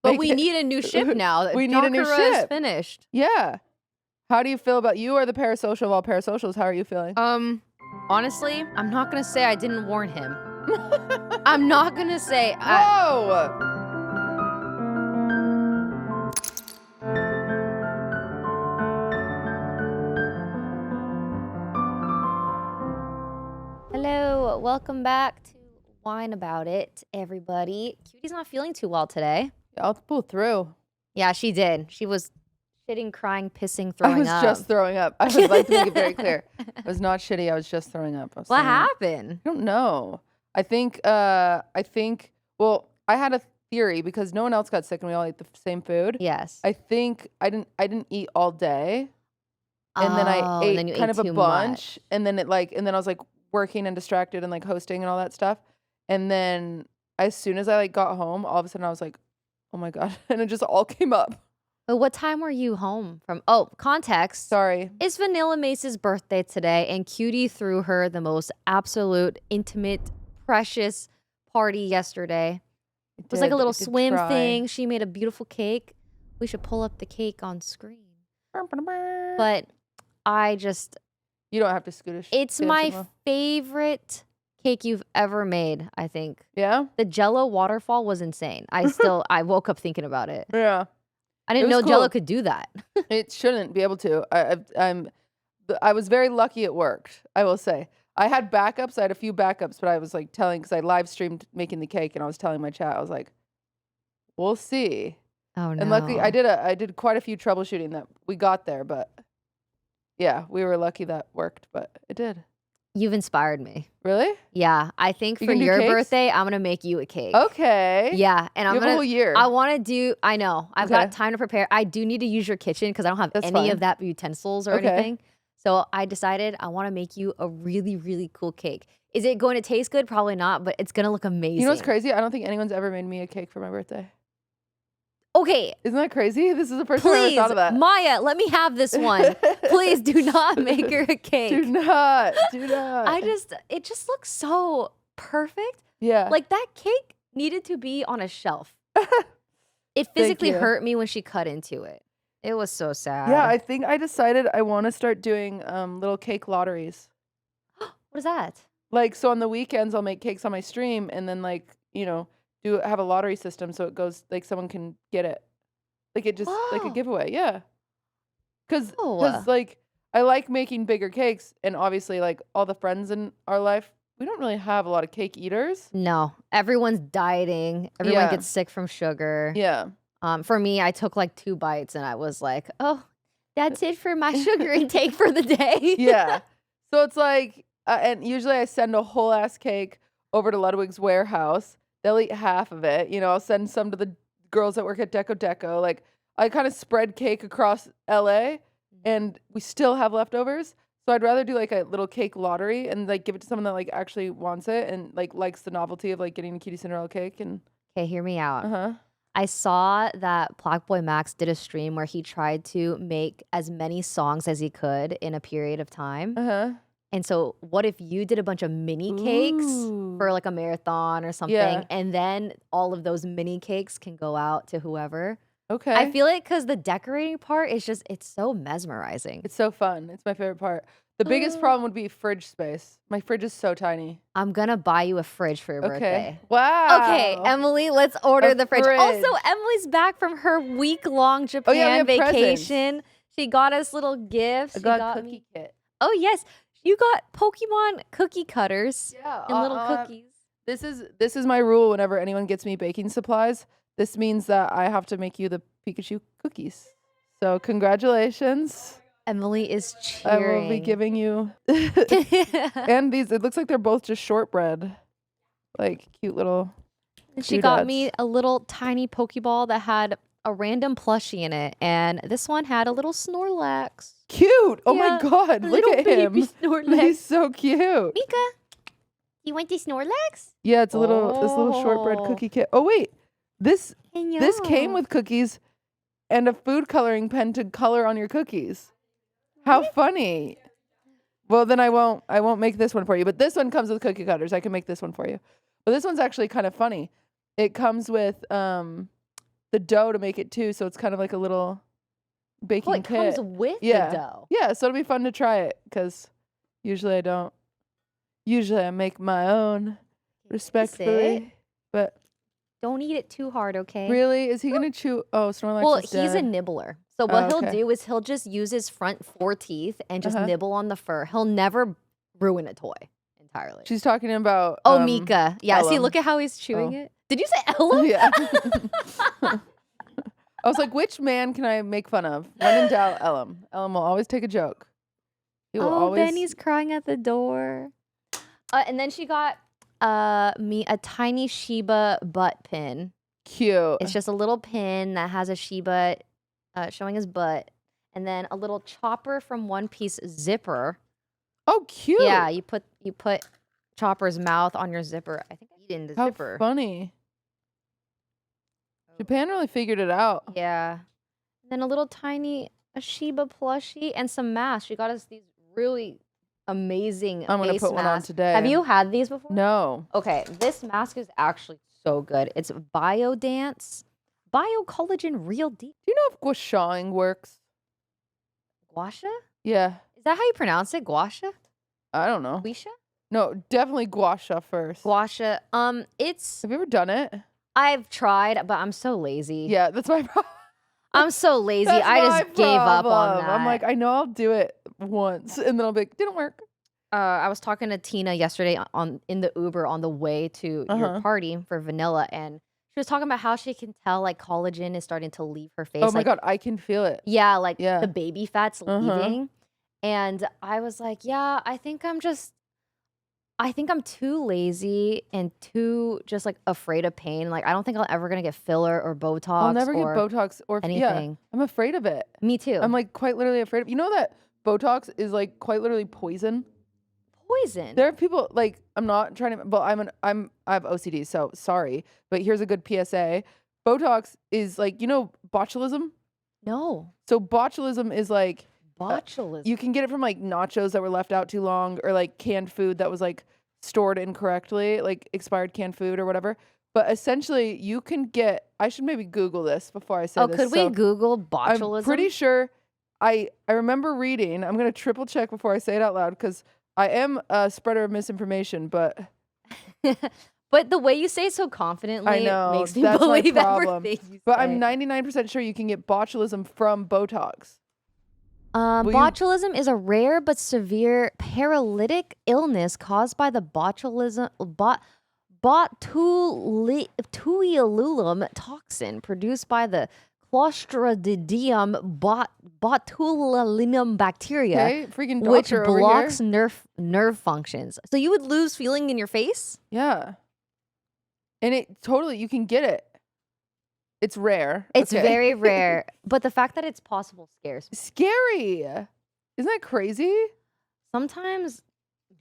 But we need a new ship now. We need a new Jakura is ship. finished. Yeah. How do you feel about you are the parasocial of all parasocials? How are you feeling? Honestly, I'm not gonna say I didn't warn him. I'm not gonna say Whoa! Hello, welcome back to Wine About It, everybody. Cutie's not feeling too well today. I'll pull through. Yeah, she did. She was shitting, crying, pissing, throwing up. I was just throwing up. I would like to make it very clear. It was not shitty. I was just throwing up. What happened? I don't know. I think, well, I had a theory because no one else got sick and we all ate the same food. Yes. I think I didn't eat all day. And then I ate kind of a bunch. And then and then I was like working and distracted and like hosting and all that stuff. And then as soon as I like got home, all of a sudden I was like, oh my God. And it just all came up. But what time were you home from? Oh, context. Sorry. It's Vanilla Mace's birthday today, and Cutie threw her the most absolute, intimate, precious party yesterday. It was like a little swim thing. She made a beautiful cake. We should pull up the cake on screen. But I just... You don't have to scootish. It's my favorite cake you've ever made, I think. Yeah? The Jell-O waterfall was insane. I woke up thinking about it. Yeah. I didn't know Jell-O could do that. It shouldn't be able to. I was very lucky it worked, I will say. I had backups. I had a few backups, but I was like telling, because I live streamed making the cake and I was telling my chat, I was like, we'll see. Oh no. And luckily I did quite a few troubleshooting that we got there, but yeah, we were lucky that worked, but it did. You've inspired me. Really? Yeah. I think for your birthday, I'm going to make you a cake. Okay. Yeah. And I'm going to... a whole year. I want to do... I know. I've got time to prepare. I do need to use your kitchen because I don't have any of that utensils or anything. So I decided I want to make you a really, really cool cake. Is it going to taste good? Probably not, but it's going to look amazing. You know what's crazy? I don't think anyone's ever made me a cake for my birthday. Okay. Isn't that crazy? This is the first time I ever thought of that. Maya, let me have this one. Please do not make her a cake. Do not. Do not. It just looks so perfect. Yeah. Like that cake needed to be on a shelf. It physically hurt me when she cut into it. It was so sad. Yeah, I think I decided I want to start doing little cake lotteries. What is that? Like, so on the weekends, I'll make cakes on my stream and then like, have a lottery system so it goes, like someone can get it. Like it just, like a giveaway. Yeah. Because like, I like making bigger cakes and obviously like all the friends in our life, we don't really have a lot of cake eaters. No, everyone's dieting. Everyone gets sick from sugar. Yeah. For me, I took like 2 bites and I was like, oh, that's it for my sugar intake for the day. Yeah. So it's like, and usually I send a whole ass cake over to Ludwig's warehouse. They'll eat half of it. I'll send some to the girls that work at Deco. Like I kind of spread cake across LA and we still have leftovers. So I'd rather do like a little cake lottery and like give it to someone that like actually wants it and like likes the novelty of like getting a Cutie Cinderella cake. And okay, hear me out. I saw that Black Boy Max did a stream where he tried to make as many songs as he could in a period of time. And so what if you did a bunch of mini cakes for like a marathon or something, and then all of those mini cakes can go out to whoever? Okay. I feel like because the decorating part is just, it's so mesmerizing. It's so fun. It's my favorite part. The biggest problem would be fridge space. My fridge is so tiny. I'm going to buy you a fridge for your birthday. Wow. Okay, Emily, let's order the fridge. Also, Emily's back from her week-long Japan vacation. She got us little gifts. I got a cookie kit. Oh, yes. You got Pokemon cookie cutters and little cookies. This is my rule whenever anyone gets me baking supplies. This means that I have to make you the Pikachu cookies. So congratulations. Emily is cheering. I will be giving you. And these, it looks like they're both just shortbread. Like cute little. And she got me a little tiny Pokeball that had a random plushie in it. And this one had a little Snorlax. Cute. Oh my God. Look at him. Snorlax. He's so cute. Mika, you want the Snorlax? Yeah, it's a little, this little shortbread cookie kit. Oh wait, this came with cookies and a food coloring pen to color on your cookies. How funny. Well, then I won't make this one for you, but this one comes with cookie cutters. I can make this one for you. But this one's actually kind of funny. It comes with the dough to make it too, so it's kind of like a little baking it kit. comes with Yeah. the dough. Yeah, so it'll be fun to try it because usually I don't. Usually I make my own, respectfully. But don't eat it too hard, okay? really, is he gonna chew? Oh, Snorlax Well, is dead. he's a nibbler. So what he'll okay. do is he'll just use his front 4 teeth and just Uh-huh. nibble on the fur. He'll never ruin a toy entirely. She's talking about. Oh, Mika. Yeah, see, Ellum. look at how he's chewing Oh. it. Did you say Ellum? Yeah. I was like, which man can I make fun of? When in doubt, Ellum. Ellum will always take a joke. He will always. Benny's crying at the door. And then she got me a tiny Shiba butt pin. Cute. It's just a little pin that has a Shiba showing his butt. And then a little chopper from One Piece zipper. Oh, cute. Yeah, you put Chopper's mouth on your zipper. I think I eat in the How zipper. funny. Japan really figured it out. Yeah. And then a little tiny Shiba plushie and some masks. She got us these really amazing I'm gonna face put one on masks. today. Have you had these before? No. Okay, this mask is actually so good. It's Biodance, Biocollagen Real Deep. Do you know if gua shawing works? Gua sha? Yeah. Is that how you pronounce it? Gua sha? I don't know. Gua sha? No, definitely gua sha first. Gua sha. It's Have you ever done it? I've tried, but I'm so lazy. Yeah, that's my problem. I'm so lazy. That's I my just gave up on problem. that. I'm like, I know I'll do it once, and then I'll be like, didn't work. I was talking to Tina yesterday in the Uber on the way to your party for Vanilla, and she was talking about how she can tell like collagen is starting to leave her face. Oh my like, god, I can feel it. Yeah, like Yeah. the baby fat's leaving. And I was like, yeah, I think I'm too lazy and too just like afraid of pain. Like I don't think I'll ever gonna get filler or Botox. I'll never get or Botox or anything. Yeah, I'm afraid of it. Me too. I'm like quite literally afraid of. You know that Botox is like quite literally poison. poison. There are people like I'm not trying to. Well, I have OCD, so sorry. But here's a good PSA. Botox is like botulism. No. So botulism is like Botulism. you can get it from like nachos that were left out too long, or like canned food that was like stored incorrectly, like expired canned food or whatever. But essentially, you can get. I should maybe Google this before I say this. Could we Google botulism? I'm pretty sure. I remember reading. I'm gonna triple check before I say it out loud because I am a spreader of misinformation. But But the way you say it so confidently I know makes me that's my believe problem. everything you But say. I'm 99% sure you can get botulism from Botox. Will you- Botulism is a rare but severe paralytic illness caused by the botulinum toxin produced by the Clostridium botulinum bacteria, Okay, freaking which doctor over blocks here. nerve functions. So you would lose feeling in your face? Yeah, and it totally you can get it. It's rare. It's okay? very rare, but the fact that it's possible scares me. Scary. Isn't that crazy? Sometimes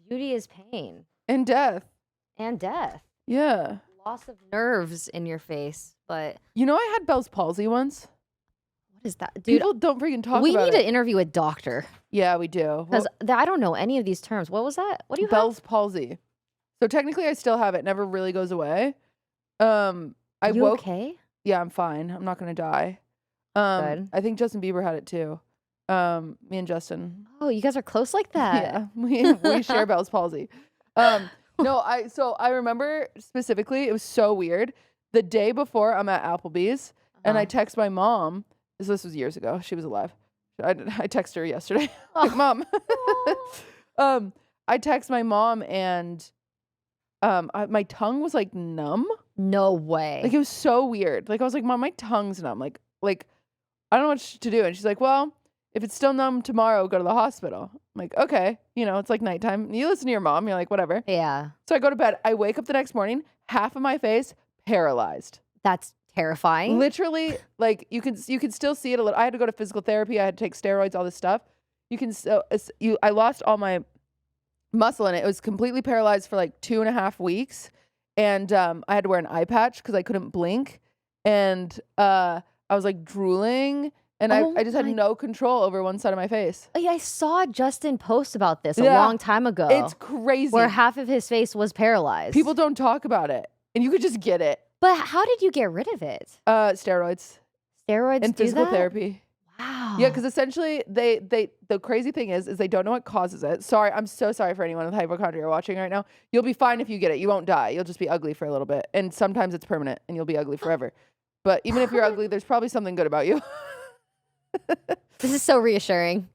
beauty is pain And death. and death. Yeah. Loss of nerves in your face, but You know, I had Bell's palsy once. what is that, dude? People don't freaking talk We about need it. to interview a doctor Yeah, we do. because I don't know any of these terms. What was that? What do you have? Bell's palsy. So technically, I still have it. Never really goes away. I You woke. okay? Yeah, I'm fine. I'm not gonna die. Good. I think Justin Bieber had it too. Me and Justin. Oh, you guys are close like that. Yeah, we share Bell's palsy. No, I remember specifically. It was so weird. The day before, I'm at Applebee's, and I text my mom. This was years ago. She was alive. I texted her yesterday. Like, Mom. I text my mom, and my tongue was like numb. No way. Like it was so weird. Like I was like, Mom, my tongue's numb. Like I don't know what to do. And she's like, well, if it's still numb tomorrow, go to the hospital. I'm like, okay, it's like nighttime. You listen to your mom. You're like, whatever. Yeah. So I go to bed. I wake up the next morning, half of my face paralyzed. That's terrifying. Literally, like you can still see it a little. I had to go to physical therapy. I had to take steroids, all this stuff. I lost all my muscle in it. It was completely paralyzed for like 2.5 weeks. And I had to wear an eye patch because I couldn't blink. And I was like drooling. And I just had no control over one side of my face. Yeah, I saw Justin post about this a Yeah. long time ago. It's crazy. Where half of his face was paralyzed. People don't talk about it. And you could just get it. But how did you get rid of it? Steroids Steroids and do physical that? therapy. Wow. Yeah, because essentially the crazy thing is they don't know what causes it. Sorry, I'm so sorry for anyone with hypochondria watching right now. You'll be fine if you get it. You won't die. You'll just be ugly for a little bit. And sometimes it's permanent and you'll be ugly forever. But even if you're ugly, there's probably something good about you. This is so reassuring.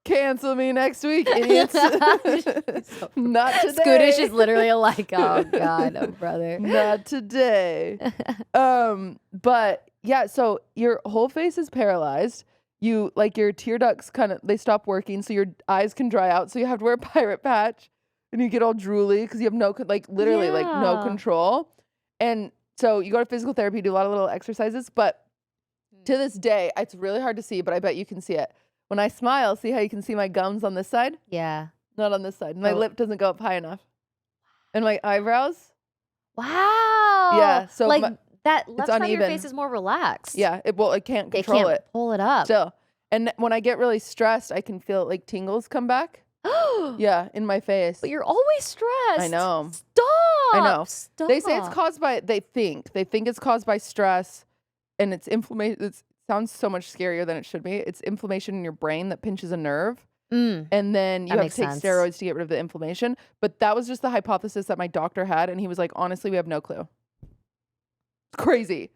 Cancel me next week, idiots. Not today. Scootish is literally like, oh God, no, brother. Not today. But yeah, so your whole face is paralyzed. You like your tear ducts they stop working, so your eyes can dry out. So you have to wear a pirate patch, and you get all drooly because you have no literally like no control. And so you go to physical therapy, do a lot of little exercises. But to this day, it's really hard to see, but I bet you can see it. When I smile, see how you can see my gums on this side? Yeah. Not on this side. My lip doesn't go up high enough. And my eyebrows? Wow. Yeah. So that left side of your uneven. face is more relaxed. Yeah. It can't It control can't pull it up. Still. And when I get really stressed, I can feel like tingles come back. Yeah, in my face. But you're always stressed. I know. Stop. I know. Stop. They say it's caused by, they think it's caused by stress, and it's inflammation. It sounds so much scarier than it should be. It's inflammation in your brain that pinches a nerve. And then you have to take steroids to get rid of the inflammation. But that was just the hypothesis that my doctor had. And he was like, honestly, we have no clue. It's crazy.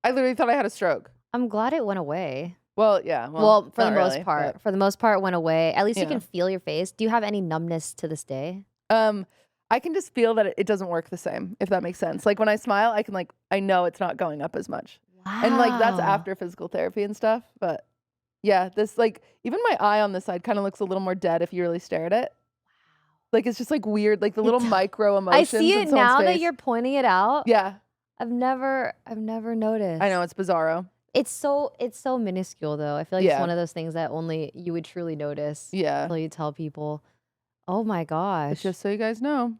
I literally thought I had a stroke. I'm glad it went away. Well, yeah. Well, for the most really, part. but For the most part, it went away. At least you can feel your face. Do you have any numbness to this day? I can just feel that it doesn't work the same, if that makes sense. Like when I smile, I can I know it's not going up as much. Wow. And that's after physical therapy and stuff. But yeah, this even my eye on this side kind of looks a little more dead if you really stare at it. Like it's just weird, like the little micro emotions. I see it now face. that you're pointing it out. Yeah. I've never noticed. I know, it's bizarro. It's so minuscule though. I feel like it's one of those things that only you would truly notice. Yeah. Until you tell people. Oh my gosh. But just so you guys know.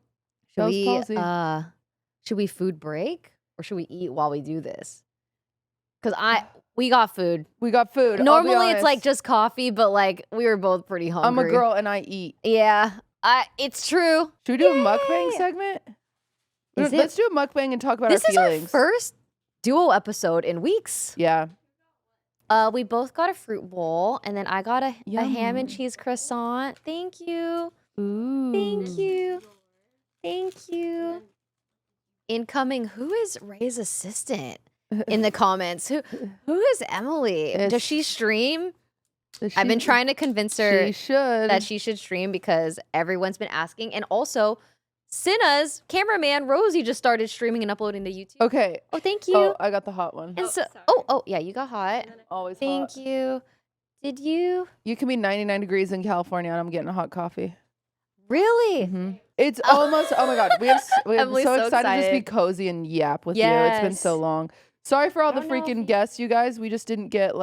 Should we food break or should we eat while we do this? Because we got food. We got food. Normally it's like just coffee, but we were both pretty hungry. I'm a girl and I eat. Yeah. It's true. Should we do a mukbang segment? Let's do a mukbang and talk about our feelings. This is our first duo episode in weeks. Yeah. We both got a fruit bowl, and then I got a ham and cheese croissant. Thank you. Ooh. Thank you. Thank you. Incoming, who is Ray's assistant? In the comments. Who is Emily? Does she stream? I've been trying to convince her that she should stream because everyone's been asking. And also, Cinna's cameraman, Rosie, just started streaming and uploading to YouTube. Okay. Oh, thank you. Oh, I got the hot one. And yeah, you got hot. Always hot. Thank you. Did you? You can be 99 degrees in California and I'm getting a hot coffee. Really? Mm-hmm. It's almost, oh my God. We have so excited to just be cozy and yap with you. It's been so long. Sorry for all the freaking guests, you guys. We just didn't get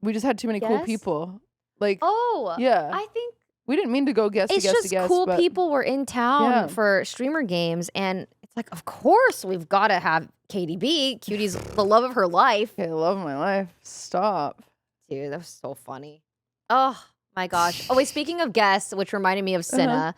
we just had too many cool people. Yeah. I think we didn't mean to go guest to guest to guest. Cool people were in town for streamer games, and it's like, of course we've got to have KDB. Cutie's the love of her life. Okay, the love of my life. Stop. Dude, that was so funny. Oh my gosh. Oh wait, speaking of guests, which reminded me of Cinna,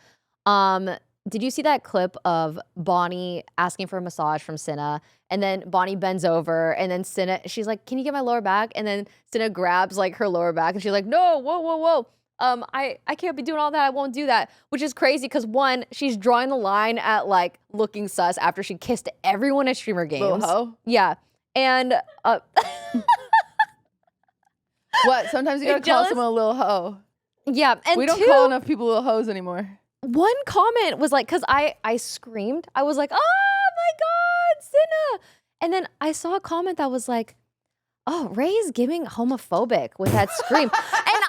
did you see that clip of Bonnie asking for a massage from Cinna? And then Bonnie bends over, and then Cinna, she's like, "Can you get my lower back?" And then Cinna grabs her lower back, and she's like, "No, whoa. I can't be doing all that. I won't do that." Which is crazy because one, she's drawing the line at looking sus after she kissed everyone at streamer games. Little hoe? Yeah. And what? Sometimes you gotta call someone a little hoe. Yeah. And we don't call enough people little hoes anymore. One comment was because I screamed. I was like, "Oh my God, Cinna." And then I saw a comment that was like, "Oh, Ray's giving homophobic with that scream." And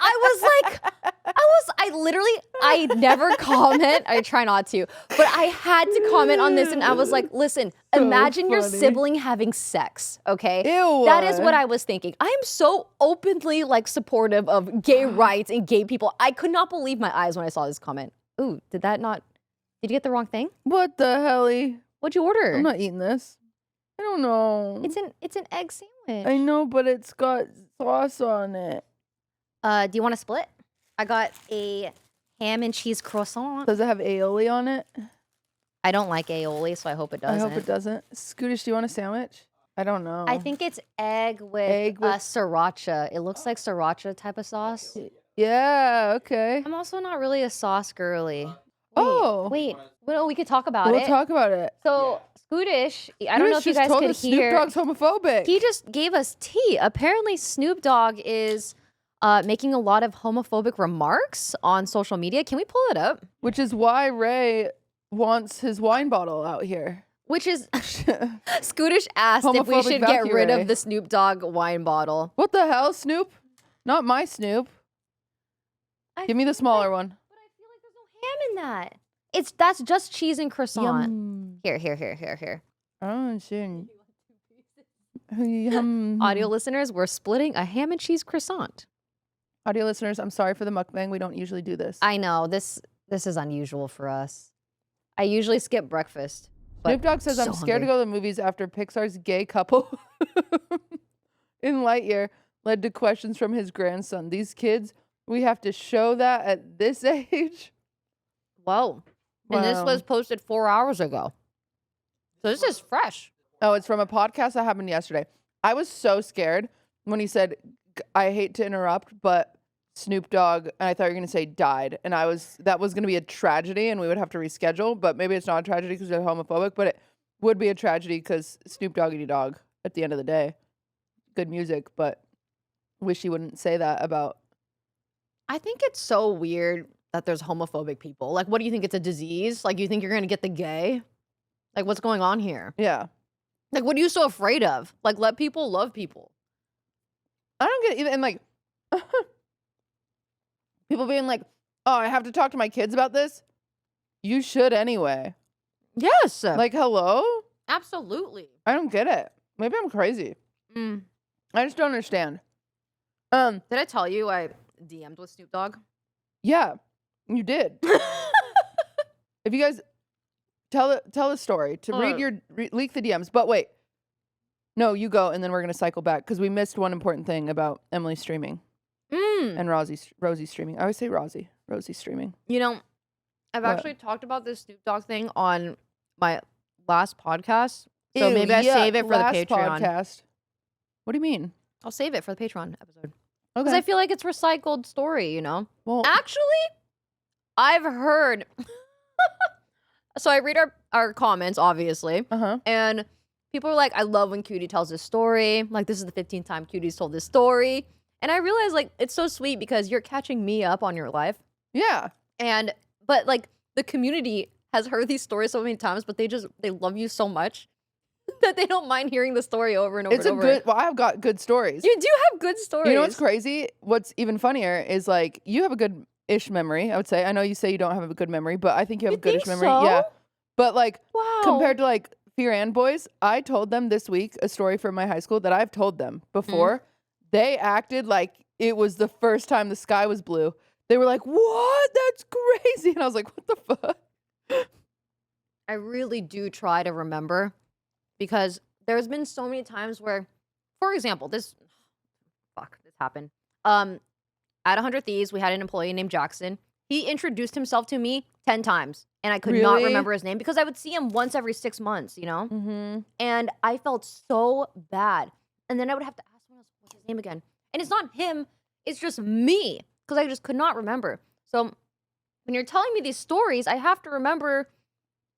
I never comment. I try not to, but I had to comment on this. And I was like, listen, imagine your sibling having sex. Okay. Ew. That is what I was thinking. I am so openly supportive of gay rights and gay people. I could not believe my eyes when I saw this comment. Ooh, did you get the wrong thing? What the helly? What'd you order? I'm not eating this. I don't know. It's an egg sandwich. I know, but it's got sauce on it. Do you want to split? I got a ham and cheese croissant. Does it have aioli on it? I don't like aioli, so I hope it doesn't. I hope it doesn't. Scootish, do you want a sandwich? I don't know. I think it's egg with sriracha. It looks like sriracha type of sauce. Yeah, okay. I'm also not really a sauce girly. Wait. Well, we could talk about it. We'll talk about it. So, Scootish, I don't know if you guys could hear. Snoop Dogg's homophobic. He just gave us tea. Apparently, Snoop Dogg is making a lot of homophobic remarks on social media. Can we pull it up? Which is why Rae wants his wine bottle out here. Which is, Scootish asked if we should get rid of the Snoop Dogg wine bottle. What the hell, Snoop? Not my Snoop. Give me the smaller one. But I feel like there's no ham in that. That's just cheese and croissant. Yum. Here. Oh, shit. Audio listeners, we're splitting a ham and cheese croissant. Audio listeners, I'm sorry for the mukbang. We don't usually do this. I know. This is unusual for us. I usually skip breakfast. Snoop Dogg says, I'm scared to go to the movies after Pixar's gay couple in Lightyear led to questions from his grandson. These kids, we have to show that at this age? Whoa. And this was posted 4 hours ago. So this is fresh. Oh, it's from a podcast that happened yesterday. I was so scared when he said, I hate to interrupt, but Snoop Dogg, and I thought you were going to say died. And that was going to be a tragedy and we would have to reschedule, but maybe it's not a tragedy because they're homophobic, but it would be a tragedy because Snoop Doggity Dogg at the end of the day. Good music, but wish he wouldn't say that about. I think it's so weird that there's homophobic people. Like, what do you think? It's a disease? Like, you think you're going to get the gay? Like, what's going on here? Yeah. Like, what are you so afraid of? Like, let people love people. I don't get it either. And like, people being like, oh, I have to talk to my kids about this. You should anyway. Yes. Like, hello? Absolutely. I don't get it. Maybe I'm crazy. I just don't understand. Did I tell you I DM'd with Snoop Dogg? Yeah, you did. If you guys tell the story to leak the DMs. But wait, no, you go, and then we're gonna cycle back because we missed one important thing about Emily streaming and Rosie streaming. I always say Rosie streaming. You know, I've actually talked about this Snoop Dogg thing on my last podcast, so maybe I save it for the Patreon podcast. What do you mean? I'll save it for the Patreon episode. Okay. Because I feel like it's recycled story, you know? Well, actually, I've heard. So I read our comments, obviously. And people are like, I love when QT tells this story. Like, this is the 15th time QT's told this story. And I realized, like, it's so sweet because you're catching me up on your life. Yeah. But, like, the community has heard these stories so many times, but they love you so much that they don't mind hearing the story over and over and over. Well, I've got good stories. You do have good stories. You know what's crazy? What's even funnier is, like, you have a good-ish memory, I would say. I know you say you don't have a good memory, but I think you have a good-ish memory. So? Yeah. But, like, wow. Compared to, like, Fear and Boys, I told them this week a story from my high school that I've told them before. They acted like it was the first time the sky was blue. They were like, what? That's crazy. And I was like, what the fuck? I really do try to remember because there's been so many times where, for example, this happened. At 100 Thieves, we had an employee named Jackson. He introduced himself to me 10 times, and I could not remember his name because I would see him once every 6 months, you know? And I felt so bad. And then I would have to ask someone else, what's his name again? And it's not him, it's just me because I just could not remember. So when you're telling me these stories, I have to remember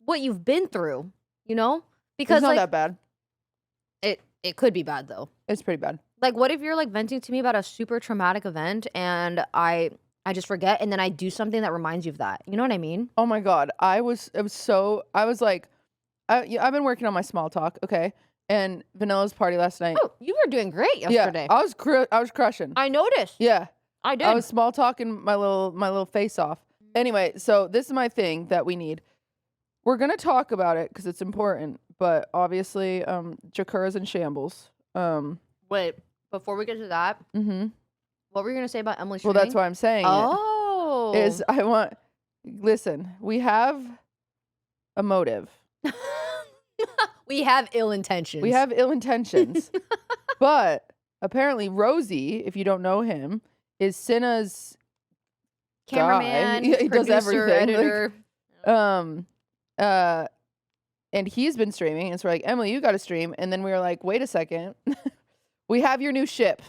what you've been through, you know? Because it's not that bad. It could be bad, though. It's pretty bad. Like, what if you're, like, venting to me about a super traumatic event and I just forget and then I do something that reminds you of that? You know what I mean? Oh, my God. I've been working on my small talk, okay? And Vanilla's party last night. Oh, you were doing great yesterday. Yeah, I was crushing. I noticed. Yeah. I did. I was small talking my little face off. Anyway, so this is my thing that we need. We're going to talk about it because it's important, but obviously Jakura's in shambles. Wait, before we get to that, what were you going to say about Emily streaming? Well, that's why I'm saying listen, we have a motive. We have ill intentions. We have ill intentions. But apparently Rosie, if you don't know him, is Cinna's cameraman, guy. He does producer, everything. editor. Like, and he's been streaming, and so we're like, Emily, you got to stream. And then we were like, wait a second, we have your new ship.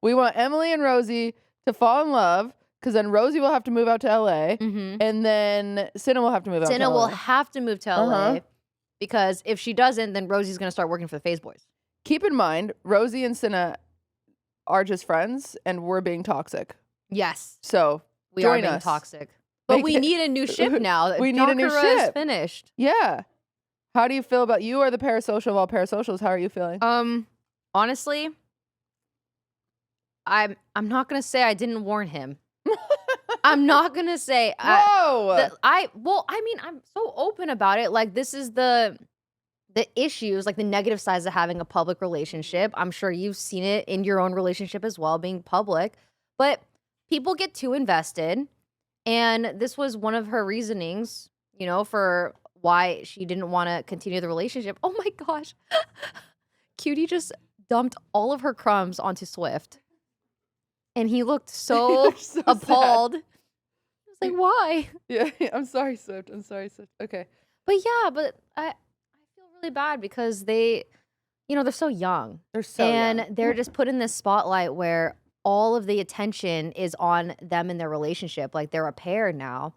We want Emily and Rosie to fall in love, because then Rosie will have to move out to LA, and then Cinna will have to move out to LA. Cinna will have to move to LA because if she doesn't, then Rosie's gonna start working for the Phase Boys. Keep in mind, Rosie and Cinna are just friends, and we're being toxic. Yes. So we are join being us. toxic. But we need a new ship now. We need a new Jakura is ship. finished. Yeah. How do you feel about, you are the parasocial of all parasocials. How are you feeling? Honestly, I'm not gonna say I didn't warn him. I'm not gonna say Whoa. I'm so open about it. Like, this is the issues, like the negative sides of having a public relationship. I'm sure you've seen it in your own relationship as well, being public. But people get too invested. And this was one of her reasonings, you know, for why she didn't want to continue the relationship. Oh my gosh. QT just dumped all of her crumbs onto Swift. And he looked so, appalled. Sad. I was like, why? Yeah, I'm sorry, Swift. Okay. But yeah, but I feel really bad because they, you know, they're so young. They're so young. And they're just put in this spotlight where all of the attention is on them and their relationship. Like, they're a pair now.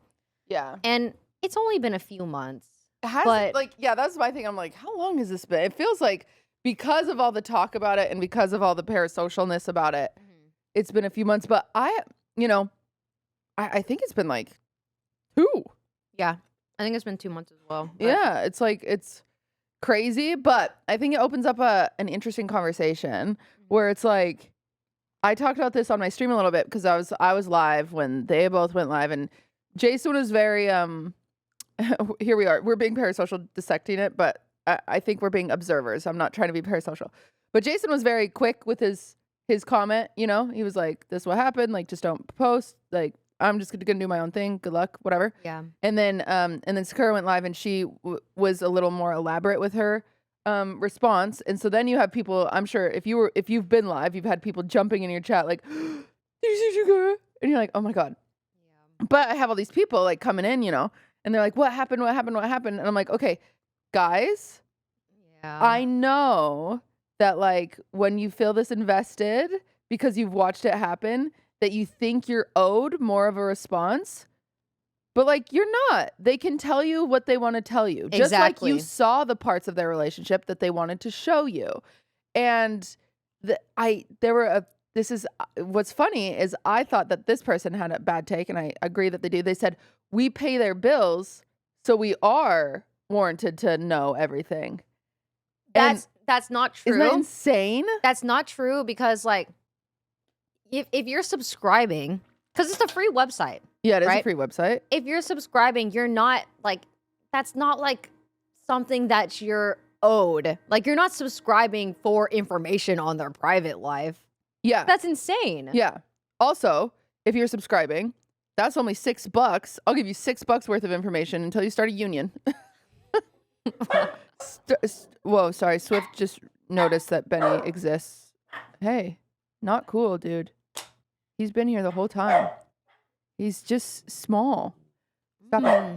Yeah. And it's only been a few months. That's my thing. I'm like, how long has this been? It feels like because of all the talk about it and because of all the parasocialness about it, it's been a few months. But I think it's been like 2. Yeah. I think it's been 2 months as well. Yeah. It's like, it's crazy. But I think it opens up an interesting conversation where it's like, I talked about this on my stream a little bit because I was live when they both went live, and Jason was very here we are. We're being parasocial dissecting it, but I think we're being observers. I'm not trying to be parasocial. But Jason was very quick with his comment, you know? He was like, this is what happened, like, just don't post, like, I'm just gonna do my own thing. Good luck, whatever. Yeah. And then Sakura went live, and she was a little more elaborate with her response. And so then you have people, I'm sure if you've been live, you've had people jumping in your chat like, did you see Jakura? And you're like, oh my God. Yeah. But I have all these people like coming in, you know, and they're like, what happened? And I'm like, okay, guys, I know that like when you feel this invested because you've watched it happen, that you think you're owed more of a response. But like, you're not. They can tell you what they want to tell you. Just like you saw the parts of their relationship that they wanted to show you. And what's funny is I thought that this person had a bad take, and I agree that they do. They said, we pay their bills, so we are warranted to know everything. That's not true. Isn't that insane? That's not true because like, if you're subscribing, because it's a free website. Yeah, it is a free website. If you're subscribing, you're not like, that's not like something that you're owed. Like, you're not subscribing for information on their private life. Yeah. That's insane. Yeah. Also, if you're subscribing, that's only $6. I'll give you $6 worth of information until you start a union. Whoa, sorry. Swift just noticed that Benny exists. Hey, not cool, dude. He's been here the whole time. He's just small.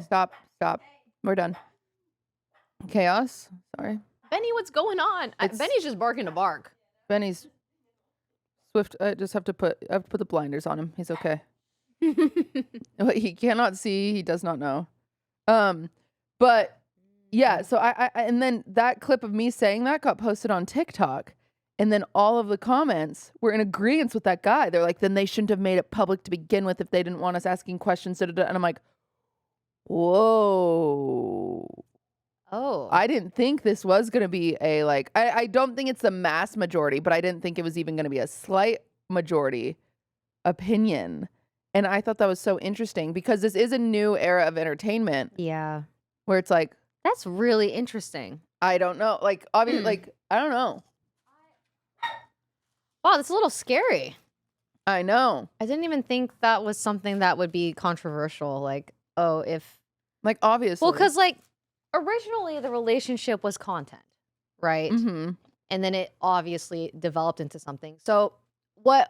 Stop. We're done. Chaos. Sorry. Benny, what's going on? Benny's just barking to bark. Benny's Swift. I have to put the blinders on him. He's okay. He cannot see. He does not know. But yeah. So I and then that clip of me saying that got posted on TikTok. And then all of the comments were in agreement with that guy. They're like, then they shouldn't have made it public to begin with if they didn't want us asking questions. And I'm like, whoa. Oh. I didn't think this was going to be a, like, I don't think it's the mass majority, but I didn't think it was even going to be a slight majority opinion. And I thought that was so interesting because this is a new era of entertainment. Yeah. Where it's like. That's really interesting. I don't know. Like, obviously, like, I don't know. Wow, that's a little scary. I know. I didn't even think that was something that would be controversial. Like, oh, if... Like, obviously. Well, because, like, originally the relationship was content, right? Mm-hmm. And then it obviously developed into something. So what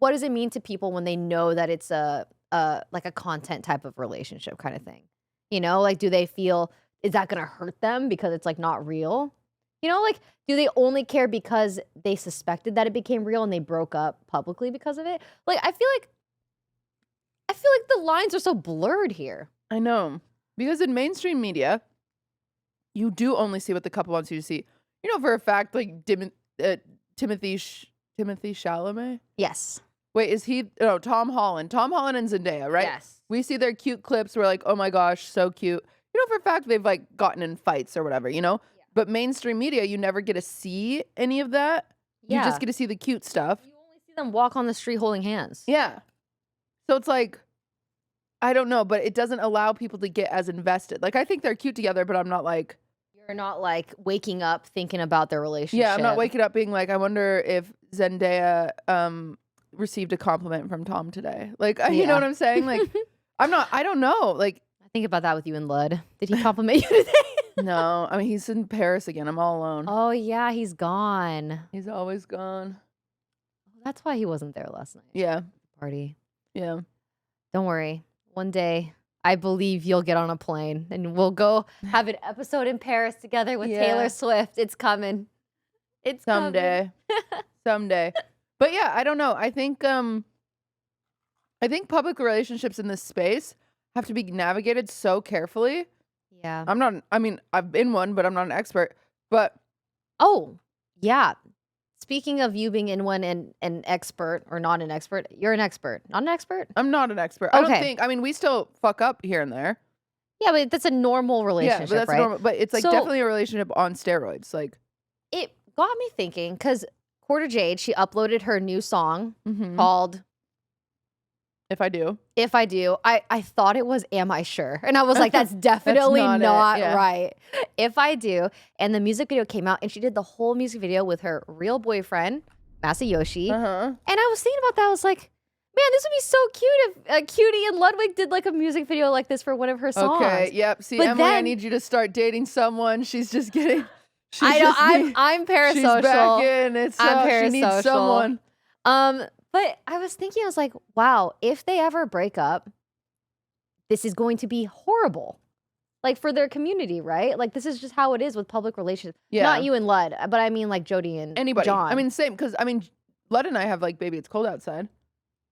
does it mean to people when they know that it's like a content type of relationship kind of thing? You know, like, do they feel is that gonna hurt them because it's like not real? You know, like, do they only care because they suspected that it became real and they broke up publicly because of it? Like, I feel like the lines are so blurred here. I know. Because in mainstream media, you do only see what the couple wants you to see. You know for a fact, like Timothy Chalamet? Yes. Wait, is he? No, Tom Holland. Tom Holland and Zendaya, right? Yes. We see their cute clips. We're like, oh my gosh, so cute. You know for a fact they've like gotten in fights or whatever, you know? Yeah. But mainstream media, you never get to see any of that. Yeah. You just get to see the cute stuff. You only see them walk on the street holding hands. Yeah. So it's like, I don't know, but it doesn't allow people to get as invested. Like, I think they're cute together, but I'm not like... You're not like waking up thinking about their relationship. Yeah, I'm not waking up being like, I wonder if Zendaya received a compliment from Tom today. Like, you know what I'm saying? Like, I don't know. Like, I think about that with you and Lud. Did he compliment you today? No, I mean, he's in Paris again. I'm all alone. Oh, yeah, he's gone. He's always gone. That's why he wasn't there last night. Yeah. Party. Yeah. Don't worry. One day, I believe you'll get on a plane and we'll go have an episode in Paris together with Taylor Swift. It's coming. It's someday. Someday. But yeah, I don't know. I think public relationships in this space have to be navigated so carefully. Yeah. I've been one, but I'm not an expert. But oh, yeah. Speaking of you being in one and an expert or not an expert, you're an expert. Not an expert? I'm not an expert. Okay. We still fuck up here and there. Yeah, but that's a normal relationship, but that's right? normal. But it's like definitely a relationship on steroids. Like, it got me thinking because Quarter Jade, she uploaded her new song called If I Do. If I Do. I thought it was Am I Sure? And I was like, that's definitely not right. If I Do. And the music video came out and she did the whole music video with her real boyfriend, Masayoshi. And I was thinking about that. I was like, man, this would be so cute if QT and Ludwig did like a music video like this for one of her songs. Okay, yep. See, but Emily, I need you to start dating someone. She's just getting... I'm parasocial. She's back in. I'm parasocial. She needs someone. But I was thinking, I was like, wow, if they ever break up, this is going to be horrible. Like for their community, right? Like this is just how it is with public relations. Yeah. Not you and Lud, but I mean like Jody and anybody. John. I mean, same, because I mean, Lud and I have like, baby, it's cold outside.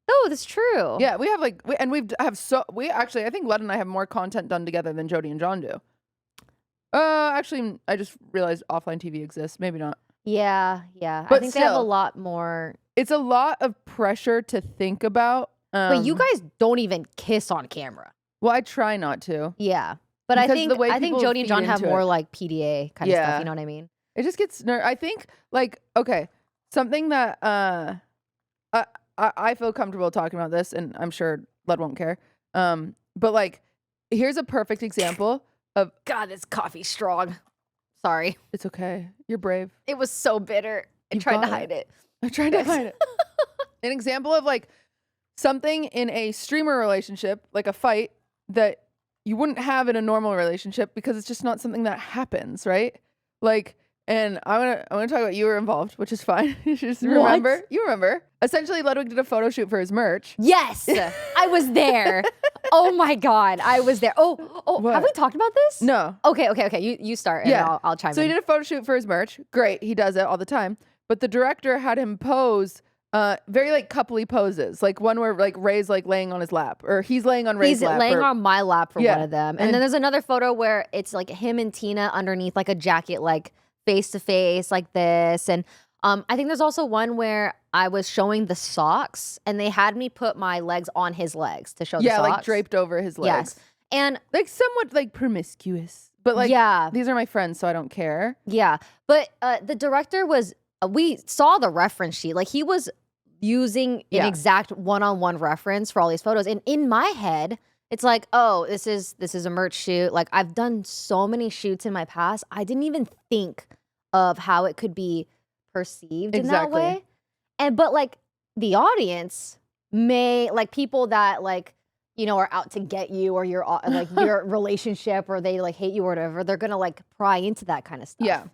Oh, that's true. Yeah, we have like, I think Lud and I have more content done together than Jody and John do. Actually, I just realized offline TV exists. Maybe not. Yeah, yeah. But I think they have a lot more. It's a lot of pressure to think about. But you guys don't even kiss on camera. Well, I try not to. Yeah. But I think Jody and John have more like PDA kind of stuff. You know what I mean? It just gets I think like, okay, something that I feel comfortable talking about this, and I'm sure Lud won't care. But like, here's a perfect example of God, this coffee's strong. Sorry. It's okay. You're brave. It was so bitter. I tried to hide it. I tried to hide it. An example of like something in a streamer relationship, like a fight that you wouldn't have in a normal relationship because it's just not something that happens, right? Like, and I want to talk about you were involved, which is fine. You just remember. You remember. Essentially, Ludwig did a photo shoot for his merch. Yes, I was there. Oh my God, I was there. Oh, what? Have we talked about this? No. Okay. You start and I'll chime in. So he did a photo shoot for his merch. Great, he does it all the time. But the director had him pose very like coupley poses, like one where like Ray's like laying on his lap, or he's laying on Ray's lap. He's laying on my lap for one of them, and then there's another photo where it's like him and Tina underneath like a jacket, like face to face, like this. And I think there's also one where I was showing the socks, and they had me put my legs on his legs to show the socks. Yeah, like draped over his legs. Yes, and like somewhat like promiscuous, but like these are my friends, so I don't care. Yeah, but the director was. We saw the reference sheet. Like he was using an exact one-on-one reference for all these photos. And in my head, it's like, oh, this is a merch shoot. Like I've done so many shoots in my past. I didn't even think of how it could be perceived in that way. But like the audience may, like people that like, you know, are out to get you or your like your relationship, or they like hate you or whatever, they're going to like pry into that kind of stuff.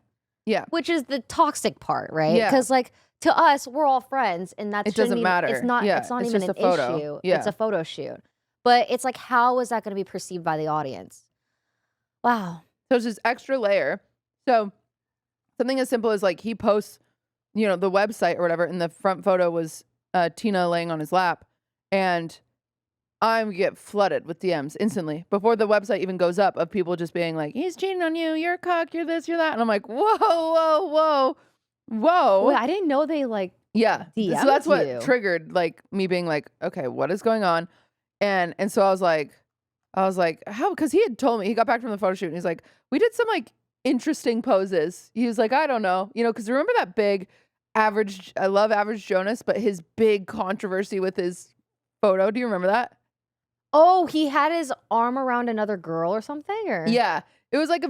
Yeah. Which is the toxic part, right? Yeah. Because like to us, we're all friends, and it doesn't matter. It's not even an issue. Yeah. It's a photo shoot. But it's like, how is that going to be perceived by the audience? Wow. So it's this extra layer. So something as simple as like he posts, the website or whatever, and the front photo was Tina laying on his lap, and I get flooded with DMs instantly before the website even goes up of people just being like, he's cheating on you, you're a cuck, you're this, you're that. And I'm like, whoa. Wait, I didn't know they like Yeah. DM'd So that's what you. triggered like me being like, okay, what is going on? And so I was like, how? Because he had told me, he got back from the photo shoot and he's like, we did some like interesting poses. He was like, I don't know, because remember that big I love Average Jonas, but his big controversy with his photo. Do you remember that? Oh, he had his arm around another girl or something, or Yeah. It was like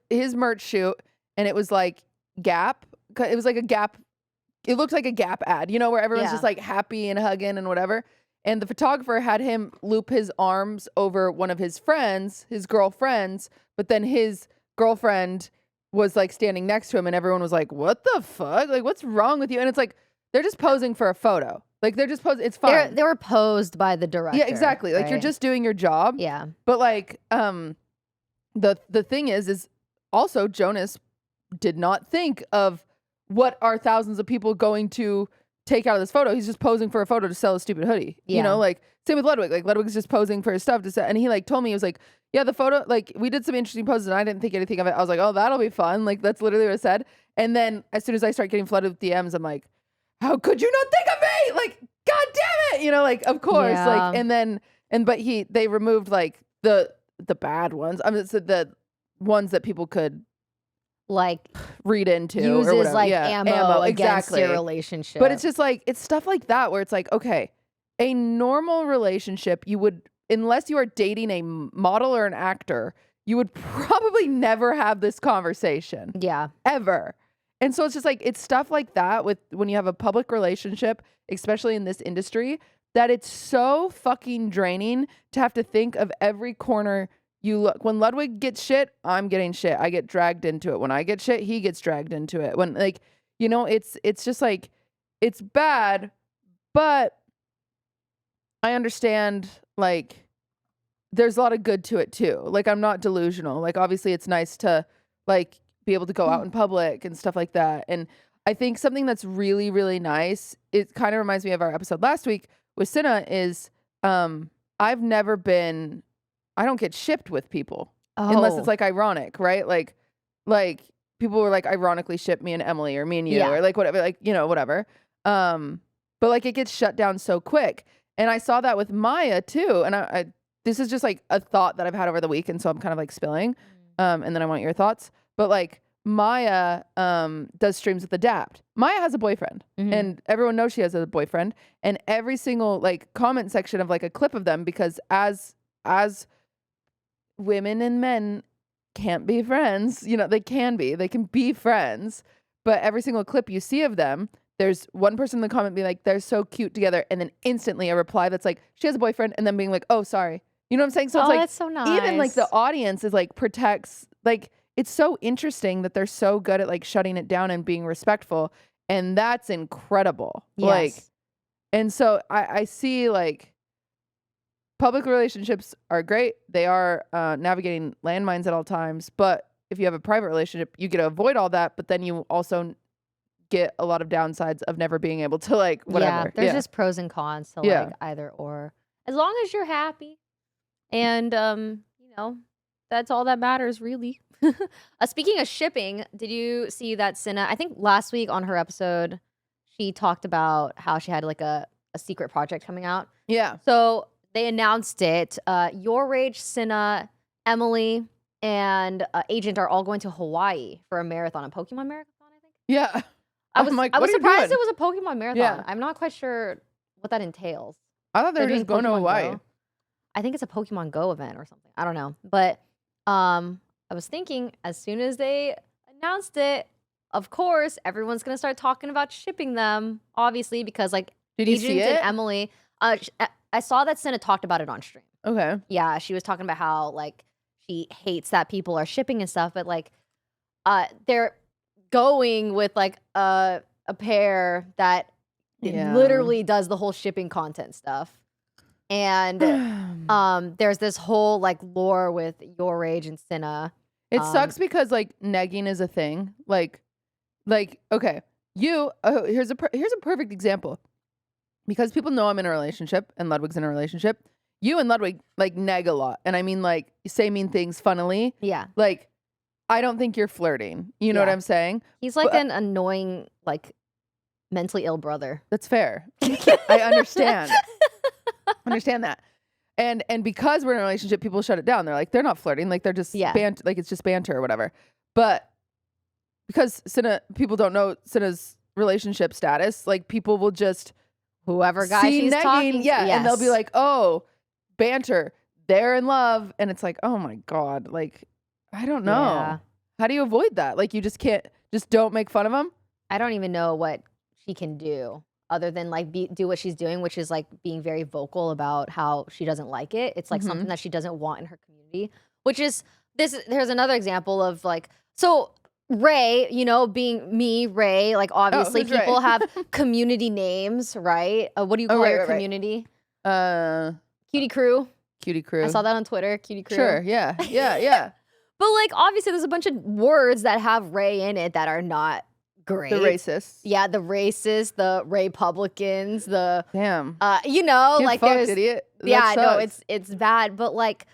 his merch shoot, and it was like Gap. It was like a Gap. It looked like a Gap ad, where everyone's just like happy and hugging and whatever. And the photographer had him loop his arms over one of his friends, his girlfriends, but then his girlfriend was like standing next to him, and everyone was like, what the fuck? Like, what's wrong with you? And it's like, they're just posing for a photo. Like, they're just posing. It's fine. they were posed by the director. Yeah, exactly. Like, you're just doing your job. Yeah. But like, the thing is also Jonas did not think of what are thousands of people going to take out of this photo. He's just posing for a photo to sell a stupid hoodie. Yeah. Like same with Ludwig. Like Ludwig's just posing for his stuff to sell. And he like told me, he was like, yeah, the photo, like we did some interesting poses and I didn't think anything of it. I was like, oh, that'll be fun. Like that's literally what I said. And then as soon as I start getting flooded with DMs, I'm like, how could you not think of me? Like, God damn it. Like, of course. Yeah. Like, but they removed like the bad ones. I mean, so the ones that people could like read into uses or whatever. like Yeah, ammo against exactly. your relationship. But it's just like, it's stuff like that where it's like, okay, a normal relationship, you would, unless you are dating a model or an actor, you would probably never have this conversation. Yeah. Ever. And so it's just like, it's stuff like that with when you have a public relationship, especially in this industry, that it's so fucking draining to have to think of every corner you look. When Ludwig gets shit, I'm getting shit. I get dragged into it. When I get shit, he gets dragged into it. When like, it's just like, it's bad, but I understand like there's a lot of good to it too. Like I'm not delusional. Like obviously it's nice to like be able to go out in public and stuff like that. And I think something that's really, really nice, it kind of reminds me of our episode last week with Cinna is I don't get shipped with people unless it's like ironic, right? Like people were like ironically ship me and Emily or me and you or like whatever, like, whatever. But like it gets shut down so quick. And I saw that with Maya too. And I this is just like a thought that I've had over the week. And so I'm kind of like spilling. And then I want your thoughts. But like Maya does streams with Adapt. Maya has a boyfriend and everyone knows she has a boyfriend. And every single like comment section of like a clip of them, because as women and men can't be friends, they can be friends. But every single clip you see of them, there's one person in the comment being like, they're so cute together. And then instantly a reply that's like, she has a boyfriend. And then being like, oh, sorry. You know what I'm saying? So it's like, that's so nice. Even like the audience is like protects, like, it's so interesting that they're so good at like shutting it down and being respectful. And that's incredible. Yes. Like, and so I see like public relationships are great. They are navigating landmines at all times. But if you have a private relationship, you get to avoid all that. But then you also get a lot of downsides of never being able to like whatever. Yeah, there's just pros and cons to like either or. As long as you're happy. And that's all that matters really. Speaking of shipping, did you see that Cinna, I think last week on her episode, she talked about how she had like a secret project coming out. Yeah. So they announced it. Your Rage, Cinna, Emily, and Agent are all going to Hawaii for a marathon, a Pokemon marathon, I think. Yeah. I was surprised it was a Pokemon marathon. Yeah. I'm not quite sure what that entails. I thought they were just going to Hawaii. Go. I think it's a Pokemon Go event or something. I don't know. But I was thinking as soon as they announced it, of course, everyone's going to start talking about shipping them, obviously, because like Did you see it? and Emily, I saw that Cinna talked about it on stream. Okay. Yeah, she was talking about how like she hates that people are shipping and stuff, but like they're going with like a pair that literally does the whole shipping content stuff. And there's this whole like lore with Your Age and Cinna. It sucks because like negging is a thing. Like okay, here's a perfect example. Because people know I'm in a relationship and Ludwig's in a relationship. You and Ludwig like neg a lot, and I mean like say mean things funnily. Yeah. Like I don't think you're flirting. You know what I'm saying? He's like an annoying, like mentally ill brother. That's fair. I understand. Understand that. And because we're in a relationship, people shut it down. They're like, they're not flirting. Like they're just like it's just banter or whatever. But because people don't know Cinna's relationship status, like people will just whoever guy she's negging, talking to. And they'll be like, oh, banter. They're in love. And it's like, oh my God. Like, I don't know. Yeah. How do you avoid that? Like you just don't make fun of them? I don't even know what she can do other than like do what she's doing, which is like being very vocal about how she doesn't like it. It's like something that she doesn't want in her community, which is there's another example of like, so Rae, you know, being me, Rae, like obviously people have community names, right? What do you call your community? Cutie Crew. Cutie Crew. I saw that on Twitter, Cutie Crew. Sure, yeah. But like obviously there's a bunch of words that have Rae in it that are not great. The racists. Yeah, the racists, the Republicans, the damn. You know, get like fucked, there's idiot. No, it's bad. But like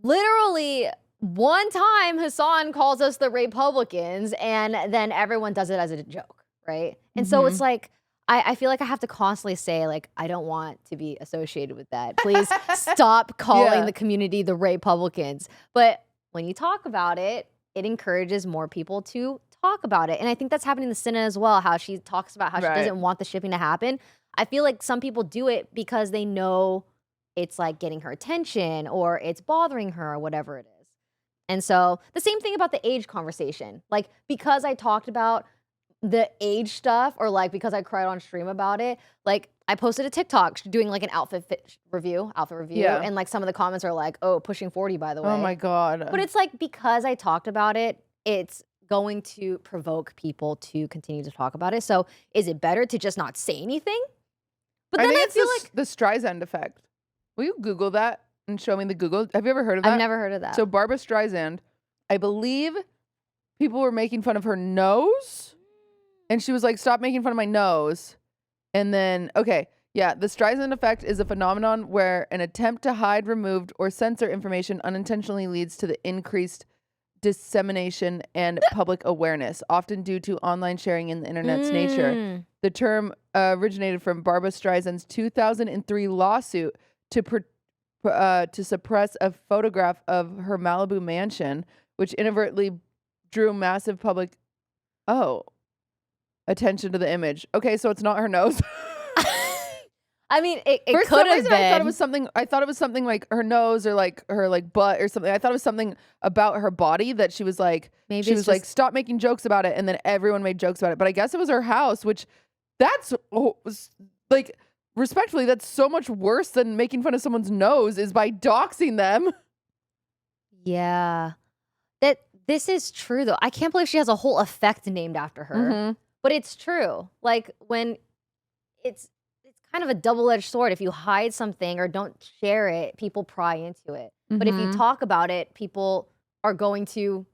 literally one time Hassan calls us the Republicans and then everyone does it as a joke, right? And so it's like I feel like I have to constantly say like I don't want to be associated with that. Please stop calling the community the Republicans. But when you talk about it, it encourages more people to talk about it. And I think that's happening to Cinna as well, how she talks about how she doesn't want the shipping to happen. I feel like some people do it because they know it's like getting her attention or it's bothering her or whatever it is. And so the same thing about the age conversation. Like because I talked about the age stuff or like because I cried on stream about it, like I posted a TikTok doing like an outfit review. And like some of the comments are like, oh, pushing 40 by the way. Oh my God. But it's like because I talked about it, it's going to provoke people to continue to talk about it. So is it better to just not say anything? But then I feel like the Streisand effect. Will you Google that and show me the Google? Have you ever heard of that? I've never heard of that. So Barbra Streisand, I believe people were making fun of her nose. And she was like, stop making fun of my nose. And then, the Streisand effect is a phenomenon where an attempt to hide, remove, or censor information unintentionally leads to the increased dissemination and public awareness, often due to online sharing in the internet's nature. The term originated from Barbra Streisand's 2003 lawsuit to suppress a photograph of her Malibu mansion, which inadvertently drew massive public attention to the image. Okay, so it's not her nose. I mean, it could have been. I thought it was something like her nose or like her like butt or something. I thought it was something about her body that she was like, like, stop making jokes about it, and then everyone made jokes about it. But I guess it was her house, which that's like respectfully, that's so much worse than making fun of someone's nose is by doxing them. Yeah, this is true though. I can't believe she has a whole effect named after her. But it's true. Like when it's kind of a double-edged sword. If you hide something or don't share it, people pry into it. But if you talk about it, people are going to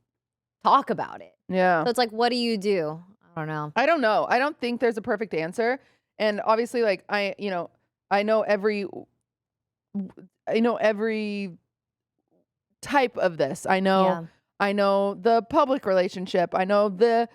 talk about it. Yeah. So it's like, what do you do? I don't know. I don't know. I don't think there's a perfect answer. And obviously, like I know every type of this. I know the public relationship. I know the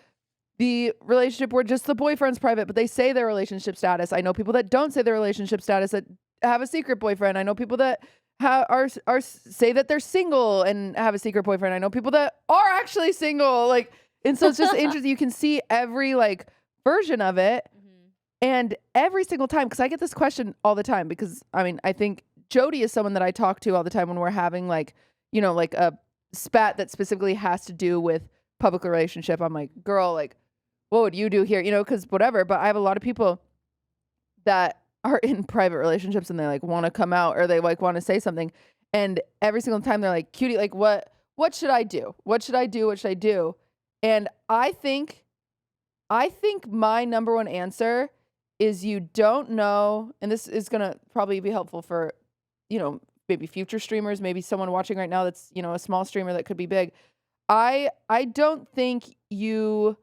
relationship where just the boyfriend's private, but they say their relationship status. I know people that don't say their relationship status that have a secret boyfriend. I know people that say that they're single and have a secret boyfriend. I know people that are actually single. Like, and so it's just interesting. You can see every like version of it, and every single time, because I get this question all the time. Because I mean, I think Jody is someone that I talk to all the time when we're having like a spat that specifically has to do with public relationship. I'm like, girl, like, what would you do here? Because whatever. But I have a lot of people that are in private relationships and they like want to come out or they like want to say something. And every single time they're like, cutie, like what should I do? What should I do? What should I do? And I think my number one answer is you don't know, and this is going to probably be helpful for maybe future streamers, maybe someone watching right now that's, a small streamer that could be big. I don't think you,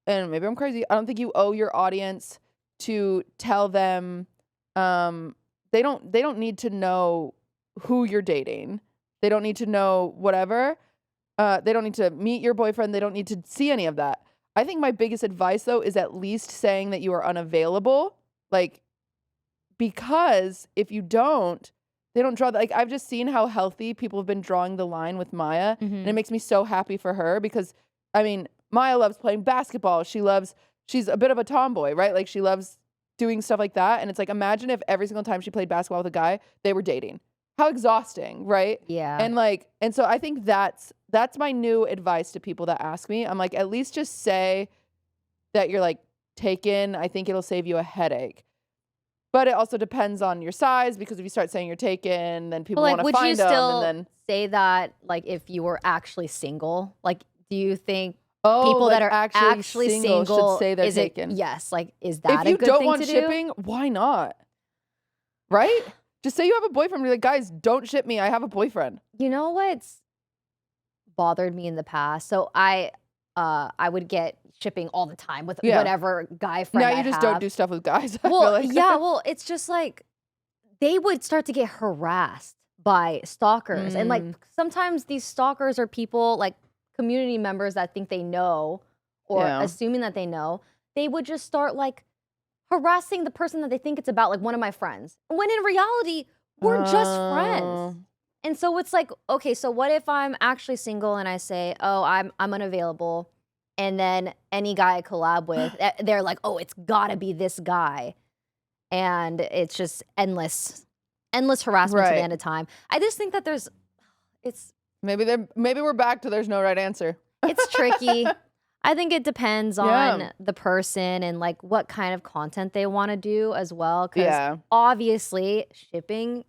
and maybe I'm crazy, I don't think you owe your audience to tell them, they don't need to know who you're dating. They don't need to know whatever. They don't need to meet your boyfriend. They don't need to see any of that. I think my biggest advice, though, is at least saying that you are unavailable. Like, because if you don't, they don't draw. Like, I've just seen how healthy people have been drawing the line with Maya. And it makes me so happy for her because, I mean, Maya loves playing basketball. She's a bit of a tomboy, right? Like, she loves doing stuff like that. And it's like, imagine if every single time she played basketball with a guy, they were dating. How exhausting, right? Yeah. And so I think that's my new advice to people that ask me. I'm like, at least just say that you're like taken. I think it'll save you a headache. But it also depends on your size, because if you start saying you're taken, then people want to find them. Would you still and then say that, like, if you were actually single? Like, do you think people that are actually single should say they're taken? Yes. Like, is that if you a good don't thing want to do? shipping, why not? Right? Just say you have a boyfriend. Be like, guys, don't ship me. I have a boyfriend. You know what's bothered me in the past? So I would get shipping all the time with whatever guy friend Now you just don't do stuff with guys. I Well, feel like. yeah, well, it's just like they would start to get harassed by stalkers. And like sometimes these stalkers are people like community members that think they know or assuming that they know. They would just start like harassing the person that they think it's about, like one of my friends. When in reality, we're just friends. And so it's like, okay, so what if I'm actually single and I say, oh, I'm unavailable, and then any guy I collab with, they're like, oh, it's gotta be this guy. And it's just endless harassment to the end of time. I just think that maybe we're back to there's no right answer. It's tricky. I think it depends on the person and like what kind of content they want to do as well. Because obviously shipping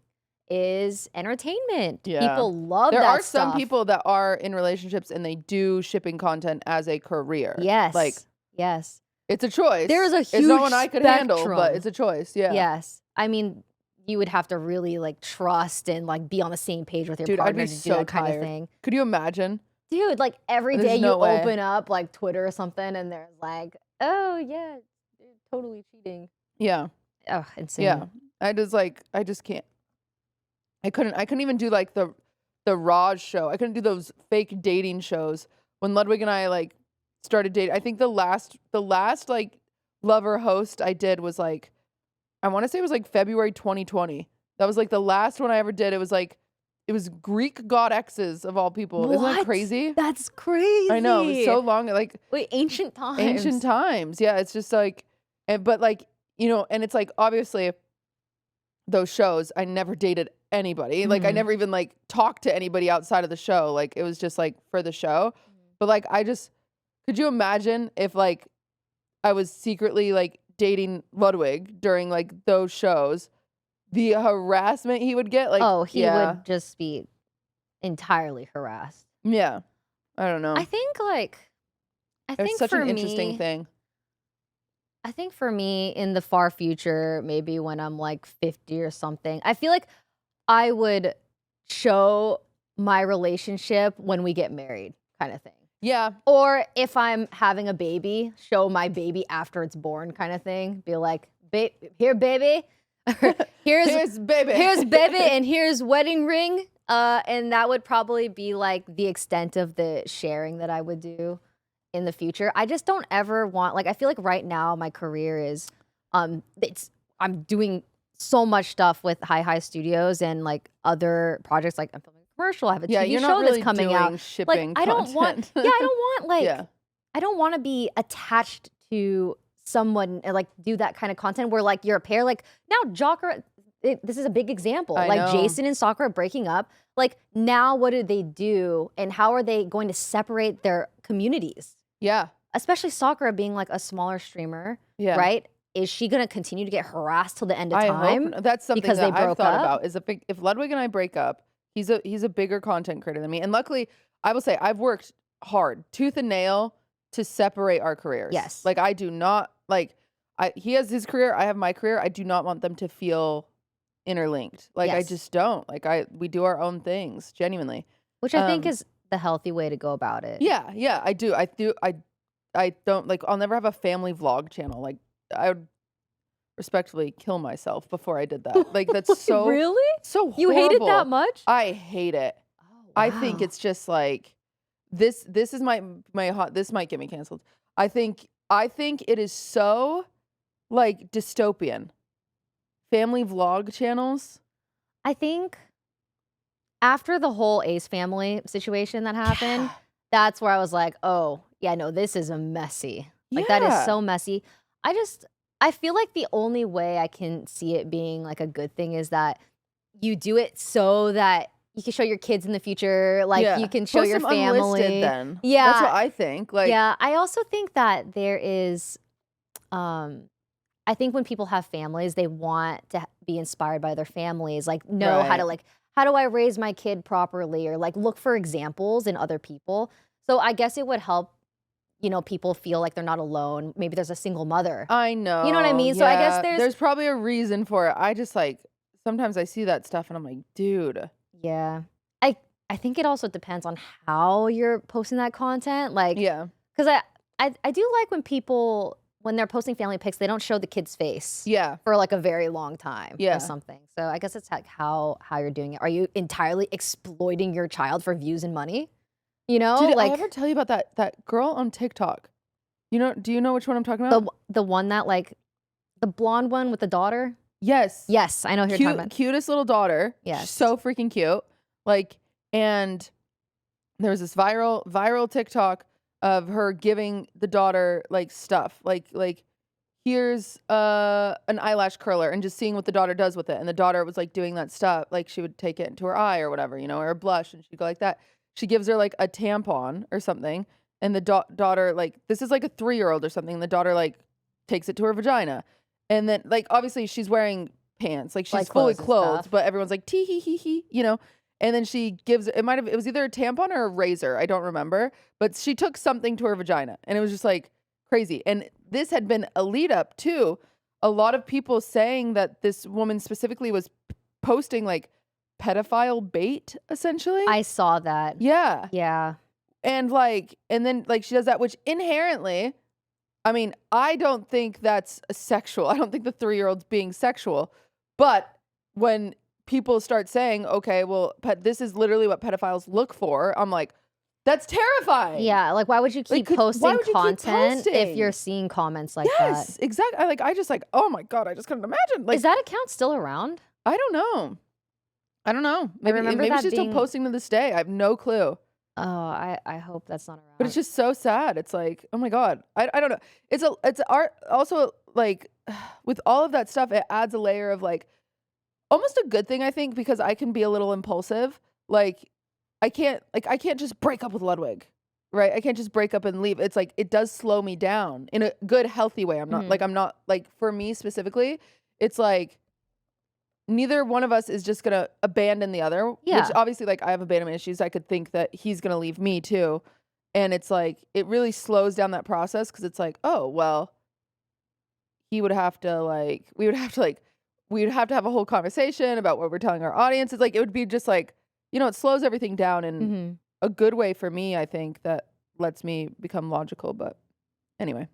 is entertainment. People love that stuff. There are some people that are in relationships and they do shipping content as a career. Yes. Like, yes. It's a choice. There's a huge It's not one I could handle, spectrum. but it's a choice. Yeah. Yes. I mean, you would have to really like trust and like be on the same page with your partner I'd be to do so that kind tired. of thing. Could you imagine? Dude, like every There's day you no way. open up like Twitter or something and there's like, oh yeah, you're totally cheating. Yeah. Oh, insane. Yeah. I just can't. I couldn't even do like the Raj show. I couldn't do those fake dating shows. When Ludwig and I like started dating, I think the last like lover host I did was like, I want to say it was like February 2020. That was like the last one I ever did. It was Greek god exes of all people. What? Isn't that crazy? That's crazy. I know. It was so long. Like, wait, ancient times. Ancient times. Yeah. It's just like, but like, and it's like, obviously those shows, I never dated anybody. Like I never even like talked to anybody outside of the show. Like it was just like for the show. But like, could you imagine if like I was secretly like dating Ludwig during like those shows, the harassment he would get? Like, oh, he would just be entirely harassed. Yeah. I don't know. I think it's such an interesting thing. I think for me in the far future, maybe when I'm like 50 or something, I feel like I would show my relationship when we get married kind of thing. Yeah. Or if I'm having a baby, show my baby after it's born kind of thing. Be like, here, baby. here's baby. Here's baby and here's wedding ring. And that would probably be like the extent of the sharing that I would do in the future. I just don't ever want, like, I feel like right now my career is, I'm doing so much stuff with Hi Studios and like other projects. Like I'm filming a commercial. I have a TV show that's coming out. Shipping like I don't want, I don't want to be attached to someone and like do that kind of content where like you're a pair. Like now Jakura, this is a big example. I like know. Jason and Sakura breaking up. Like now what do they do and how are they going to separate their communities? Yeah. Especially Sakura being like a smaller streamer, right? Is she going to continue to get harassed till the end of time? I hope that's something because that they broke I've thought up? about. Is if Ludwig and I break up, he's a bigger content creator than me. And luckily, I will say I've worked hard, tooth and nail, to separate our careers. Yes. Like I do not, like, he has his career, I have my career. I do not want them to feel interlinked. Like I Yes. just don't. Like we do our own things, genuinely. Which I think is the healthy way to go about it. Yeah, I do. I don't like I'll never have a family vlog channel. Like I would respectfully kill myself before I did that. Like that's so Really? so horrible. You hate it that much? I hate it. Oh, I think wow. it's just like this is my hot this might get me canceled. I think it is so like dystopian. Family vlog channels. I think after the whole Ace family situation that happened, that's where I was like, oh, yeah, no, this is a messy. Like that is so messy. I feel like the only way I can see it being like a good thing is that you do it so that you can show your kids in the future, like you can show Post your them unlisted family. then. Yeah. That's what I think. Like Yeah, I also think that there is I think when people have families, they want to be inspired by their families, like know how to Right. how do I raise my kid properly, or like look for examples in other people. So I guess it would help, people feel like they're not alone. Maybe there's a single mother. I know. You know what I mean? So I guess there's probably a reason for it. I just like sometimes I see that stuff and I'm like, dude. Yeah. I think it also depends on how you're posting that content. Like, Yeah. because I do like when people, when they're posting family pics, they don't show the kid's face Yeah. for like a very long time Yeah. or something. So I guess it's like how you're doing it. Are you entirely exploiting your child for views and money? Did I ever tell you about that girl on TikTok? Do you know which one I'm talking about? the one that like the blonde one with the daughter? Yes. Yes, I know who you're talking about. Cutest little daughter. Yes. So freaking cute. Like, and there was this viral TikTok of her giving the daughter like stuff. Like here's an eyelash curler and just seeing what the daughter does with it. And the daughter was like doing that stuff. Like she would take it into her eye or whatever, or a blush, and she'd go like that. She gives her like a tampon or something. And the daughter, like, this is like a 3-year-old or something. And the daughter like takes it to her vagina. And then like, obviously she's wearing pants, like she's Like fully clothes and clothed, stuff. but everyone's like, tee hee hee hee, And then she gives it was either a tampon or a razor. I don't remember, but she took something to her vagina and it was just like crazy. And this had been a lead up to a lot of people saying that this woman specifically was posting like pedophile bait, essentially. I saw that. Yeah. Yeah. And then she does that, which inherently, I mean, I don't think that's sexual. I don't think the 3-year-old's being sexual. But when people start saying, okay, well, this is literally what pedophiles look for, I'm like, that's terrifying. Yeah, like why would you keep posting content if posting? you're seeing comments like Yes, that? exactly. I just like, oh my God, I just couldn't imagine. Like, Is that account still around? I don't know. Maybe remember maybe that she's still being- posting to this day. I have no clue. Oh, I hope that's not around. But it's just so sad. It's like, oh my God. I don't know. It's art also like with all of that stuff, it adds a layer of like almost a good thing, I think, because I can be a little impulsive. Like I can't just break up with Ludwig. Right? I can't just break up and leave. It's like it does slow me down in a good, healthy way. I'm not like for me specifically, it's like neither one of us is just gonna abandon the other. Yeah. Which obviously, like, I have abandonment issues. I could think that he's gonna leave me too. And it's like it really slows down that process because it's like, oh well, we would have to have a whole conversation about what we're telling our audience. It's like it would be just like, it slows everything down in a good way for me, I think, that lets me become logical. But anyway.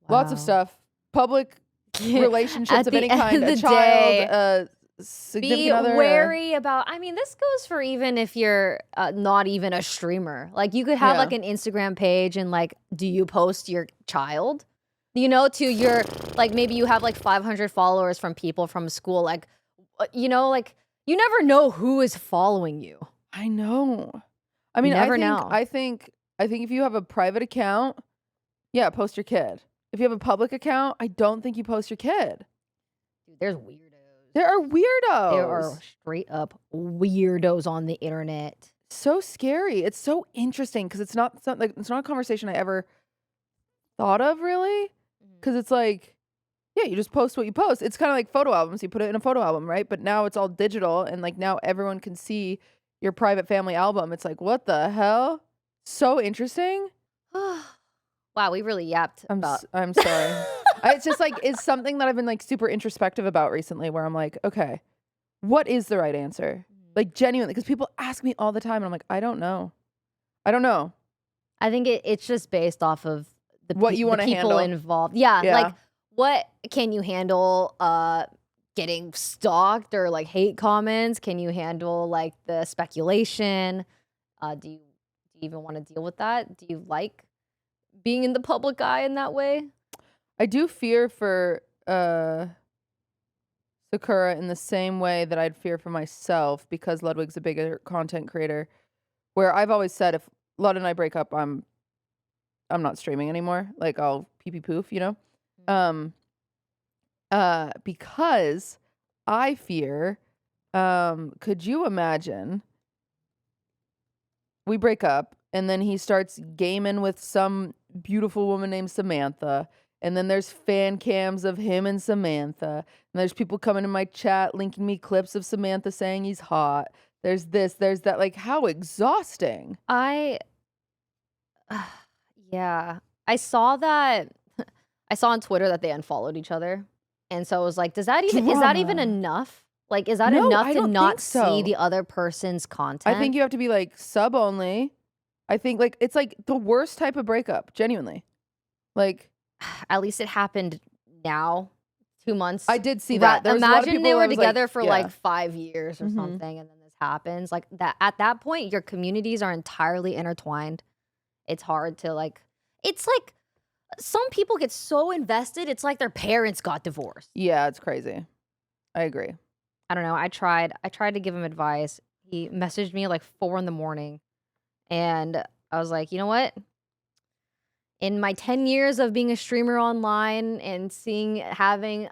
Lots of Wow. stuff. Public relationships At of the any end kind, of a the child, day, a significant Be other. wary about, I mean, this goes for even if you're not even a streamer. Like you could have like an Instagram page and like, do you post your child? To your, like maybe you have like 500 followers from people from school. Like, like you never know who is following you. I know. I mean, Never know. I think if you have a private account, yeah, post your kid. If you have a public account, I don't think you post your kid. Dude, there's weirdos. There are weirdos. There are straight up weirdos on the internet. So scary. It's so interesting because it's not a conversation I ever thought of really. Because it's like, yeah, you just post what you post. It's kind of like photo albums. You put it in a photo album, right? But now it's all digital, and like now everyone can see your private family album. It's like, what the hell? So interesting. Wow, we really yapped about. I'm sorry. It's just like, it's something that I've been like super introspective about recently where I'm like, okay, what is the right answer? Like genuinely, because people ask me all the time and I'm like, I don't know. I don't know. I think it's just based off of What you the want to people handle. involved. Yeah, Yeah. like what can you handle getting stalked or like hate comments? Can you handle like the speculation? Do you even want to deal with that? Do you like being in the public eye in that way? I do fear for Sakura in the same way that I'd fear for myself because Ludwig's a bigger content creator. Where I've always said if Lud and I break up, I'm not streaming anymore. Like I'll pee poof, you know? Because I fear, could you imagine we break up and then he starts gaming with some beautiful woman named Samantha, and then there's fan cams of him and Samantha, and there's people coming in my chat linking me clips of Samantha saying he's hot. There's this, there's that. Like, how exhausting. Yeah. I saw that I saw on Twitter that they unfollowed each other. And so I was like, is that even Drama. enough? Like, is that No, enough I to don't not think so. see the other person's content? I think you have to be like sub only. I think like it's like the worst type of breakup, genuinely. Like, at least it happened now, 2 months. I did see that. There was a lot of Imagine people they where were I was together like, for yeah. like 5 years or something, and then this happens. Like that at that point, your communities are entirely intertwined. It's hard to like. It's like some people get so invested. It's like their parents got divorced. Yeah, it's crazy. I agree. I don't know. I tried to give him advice. He messaged me at like 4 a.m. and I was like, you know what? In my 10 years of being a streamer online and having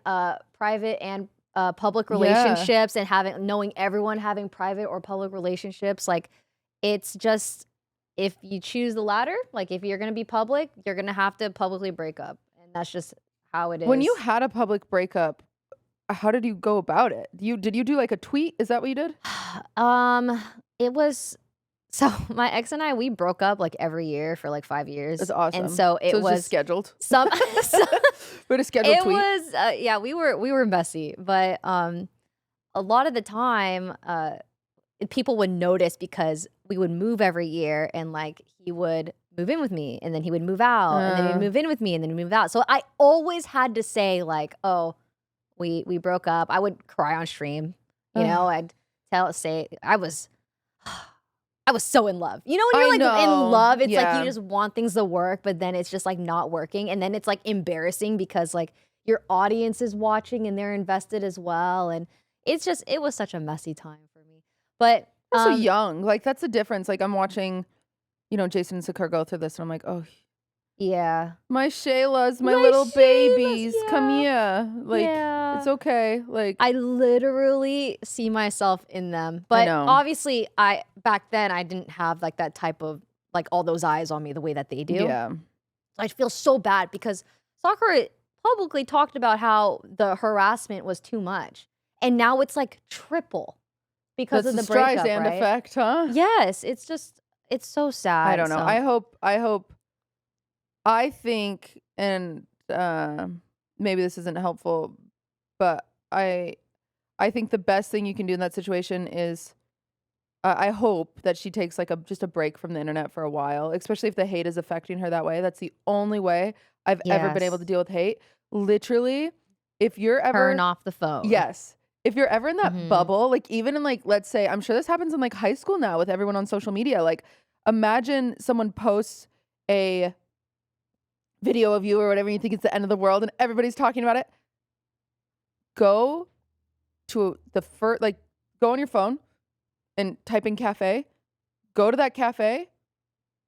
private and public relationships and knowing everyone having private or public relationships, like it's just, if you choose the latter, like if you're gonna be public, you're gonna have to publicly break up, and that's just how it is. When you had a public breakup, how did you go about it? Did you do like a tweet? Is that what you did? It was. So my ex and I, we broke up like every year for like 5 years. That's awesome. And so it was just scheduled. some But a scheduled tweet. It was yeah, we were messy, but a lot of the time people would notice because we would move every year, and like he would move in with me and then he would move out and then he'd move in with me and then he'd move out. So I always had to say like, oh, we broke up. I would cry on stream, you know. I'd say I was so in love. You know when you're like in love, it's like you just want things to work, but then it's just like not working. And then it's like embarrassing because like your audience is watching and they're invested as well. And it was such a messy time for me. But you're so young. Like that's the difference. Like I'm watching, you know, Jason and Sakura go through this and I'm like, oh yeah. My Shaylas, my little babies. Come here. Like it's okay. Like I literally see myself in them. But obviously back then I didn't have like that type of like all those eyes on me the way that they do. Yeah. So I feel so bad because Sakura publicly talked about how the harassment was too much. And now it's like triple because of the breakup, Streisand right? effect, huh? Yes, it's so sad. I don't know. So. I think, and maybe this isn't helpful, but I think the best thing you can do in that situation is, I hope that she takes like just a break from the internet for a while, especially if the hate is affecting her that way. That's the only way I've ever been able to deal with hate. Literally, if you're ever turn off the phone. Yes. If you're ever in that bubble, like even in like, let's say, I'm sure this happens in like high school now with everyone on social media. Like imagine someone posts a video of you or whatever, and you think it's the end of the world and everybody's talking about it. Go to go on your phone and type in cafe. Go to that cafe,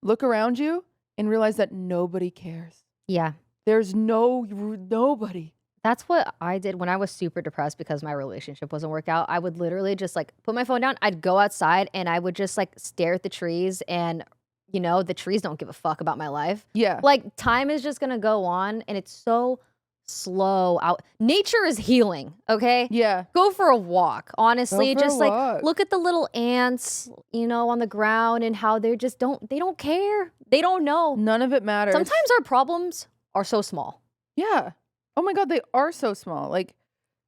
look around you, and realize that nobody cares. Yeah. There's nobody. That's what I did when I was super depressed because my relationship wasn't working out. I would literally just like put my phone down. I'd go outside and I would just like stare at the trees, and you know, the trees don't give a fuck about my life. Yeah. Like time is just gonna go on and it's so slow out. Nature is healing, okay? Yeah. Go for a walk. Honestly, just like walk. look at the little ants, you know, on the ground and how they don't care. They don't know. None of it matters. Sometimes our problems are so small. Yeah. Oh my God, they are so small. Like,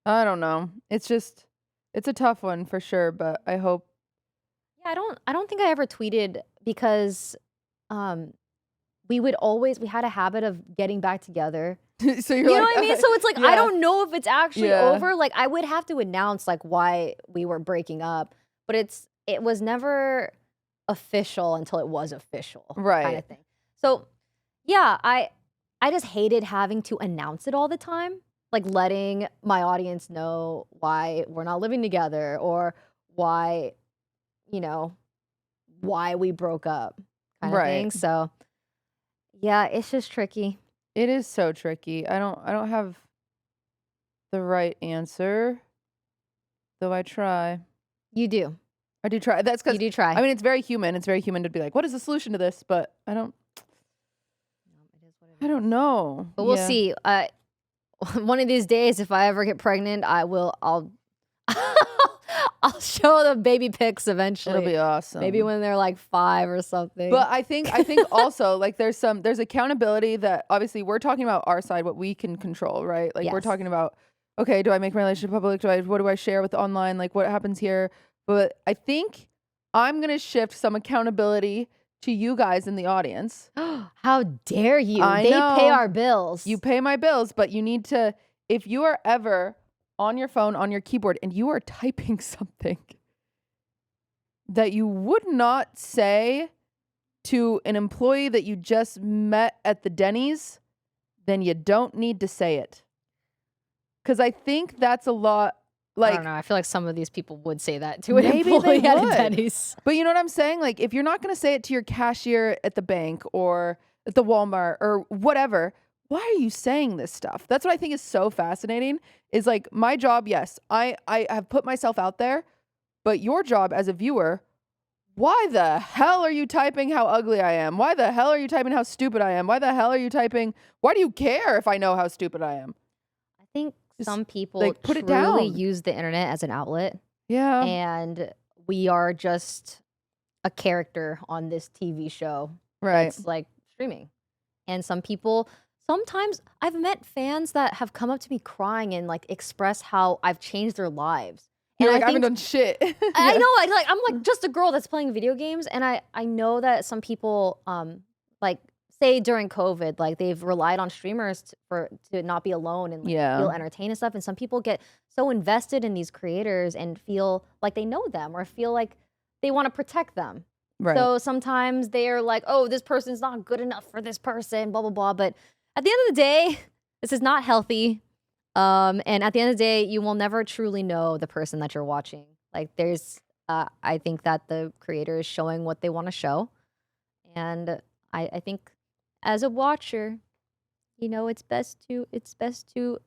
I don't know. It's a tough one for sure, but I hope. Yeah, I don't think I ever tweeted because um we had a habit of getting back together. So you're You know like, what I mean? So it's like I yeah, don't know if it's actually yeah, over. Like I would have to announce like why we were breaking up, but it was never official until it was official kind right. of thing. So, yeah, I just hated having to announce it all the time, like letting my audience know why we're not living together or why, you know, why we broke up kind of Right. thing. So, yeah, it's just tricky. It is so tricky. I don't have the right answer, though I try. You do. I do try. That's You because do try. I mean it's very human. It's very human to be like, what is the solution to this? But I don't know. But we'll Yeah. see. One of these days, if I ever get pregnant, I'll I'll show the baby pics eventually. It'll be awesome. Maybe when they're like 5 or something. But I think also like there's accountability that obviously we're talking about our side, what we can control, right? Like we're Yes. talking about, okay, do I make my relationship public? What do I share with online? Like what happens here? But I think I'm gonna shift some accountability to you guys in the audience. How dare you? I They pay know. our bills. You pay my bills, but you need to, if you are ever on your phone, on your keyboard, and you are typing something that you would not say to an employee that you just met at the Denny's, then you don't need to say it. Because I think that's a lot. I Like, don't know. I feel like some of these people would say that to an Maybe they employee at a would. Denny's. but you know what I'm saying? Like, if you're not going to say it to your cashier at the bank or at the Walmart or whatever, why are you saying this stuff? That's what I think is so fascinating is like my job. Yes, I have put myself out there, but your job as a viewer, why the hell are you typing how ugly I am? Why the hell are you typing how stupid I am? Why the hell are you typing? Why do you care if I know how stupid I am? I think Just, some people like, put it truly down. use the internet as an outlet, Yeah. and we are just a character on this TV show. Right. It's like streaming. And some people, sometimes I've met fans that have come up to me crying and like express how I've changed their lives. You're And like, I haven't done shit. I know, I'm like just a girl that's playing video games, and I know that some people like say during COVID, like they've relied on streamers to not be alone and like Yeah. feel entertained and stuff. And some people get so invested in these creators and feel like they know them or feel like they want to protect them. Right. So sometimes they're like, oh, this person's not good enough for this person, blah, blah, blah. But at the end of the day, this is not healthy. And at the end of the day, you will never truly know the person that you're watching. Like I think that the creator is showing what they want to show. And I think as a watcher, it's best to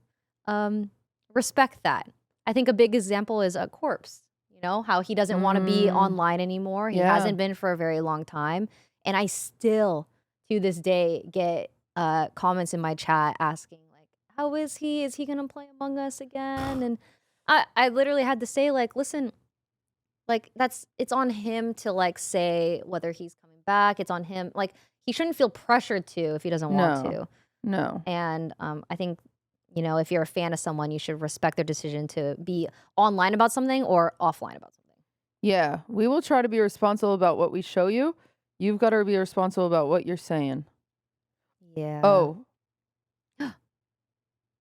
respect that. I think a big example is a Corpse. How he doesn't want to be online anymore. He Yeah. hasn't been for a very long time. And I still, to this day, get comments in my chat asking, like, how is he? Is he going to play Among Us again? And I literally had to say, like, listen, like, it's on him to, like, say whether he's coming back. It's on him. Like, he shouldn't feel pressured to if he doesn't want to. No. And I think, if you're a fan of someone, you should respect their decision to be online about something or offline about something. Yeah. We will try to be responsible about what we show you. You've got to be responsible about what you're saying. Yeah. Oh.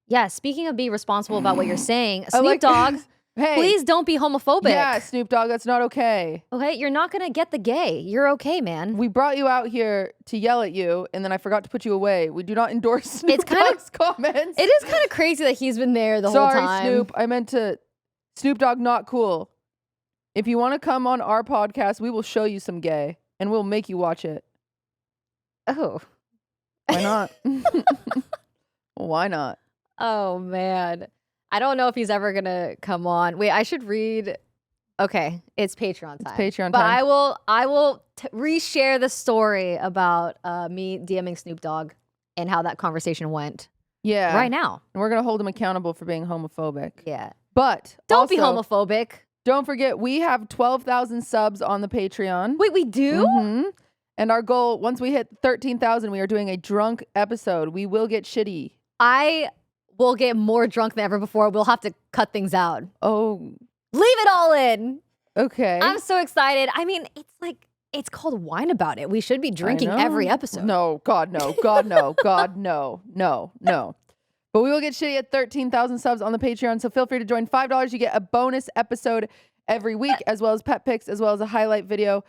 Yeah, speaking of being responsible about what you're saying, I Snoop like- Dogg, Hey. please don't be homophobic. Yeah, Snoop Dogg, that's not okay. Okay, you're not going to get the gay. You're okay, man. We brought you out here to yell at you, and then I forgot to put you away. We do not endorse Snoop It's kinda- Dogg's comments. It is kind of crazy that he's been there the whole Sorry, time. Snoop. I meant to. Snoop Dogg, not cool. If you want to come on our podcast, we will show you some gay, and we'll make you watch it. Oh. Why not? Why not? Oh, man. I don't know if he's ever going to come on. Wait, I should read. Okay, it's Patreon time. Patreon But time. I will reshare the story about me DMing Snoop Dogg and how that conversation went Yeah. right now. And we're going to hold him accountable for being homophobic. Yeah. But Don't be also, homophobic. Don't forget, we have 12,000 subs on the Patreon. Wait, we do? Mhm. And our goal, once we hit 13,000, we are doing a drunk episode. We will get shitty. I we'll get more drunk than ever before. We'll have to cut things out. Oh. Leave it all in. Okay. I'm so excited. I mean, it's called Wine About It. We should be drinking every episode. No, God, no. God, no. God, no. No, no. But we will get shitty at 13,000 subs on the Patreon, so feel free to join. $5, you get a bonus episode every week, as well as pet pics, as well as a highlight video.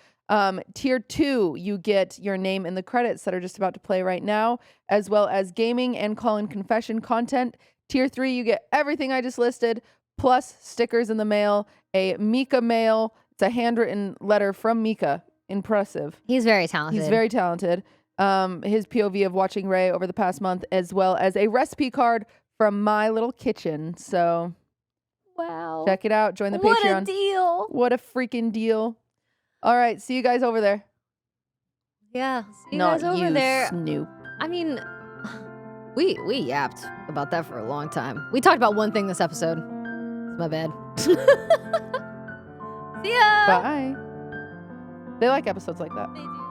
Tier 2, you get your name in the credits that are just about to play right now, as well as gaming and call-in confession content. Tier 3, you get everything I just listed, plus stickers in the mail, a Mika mail. It's a handwritten letter from Mika. Impressive. He's very talented. He's very talented. His POV of watching Rae over the past month, as well as a recipe card from My Little Kitchen. So, wow. Check it out. Join the Patreon. What a deal. What a freaking deal. All right. See you guys over there. Yeah. See you guys over there. Snoop. I mean, we yapped about that for a long time. We talked about one thing this episode. It's my bad. See ya. Bye. They like episodes like that. They do.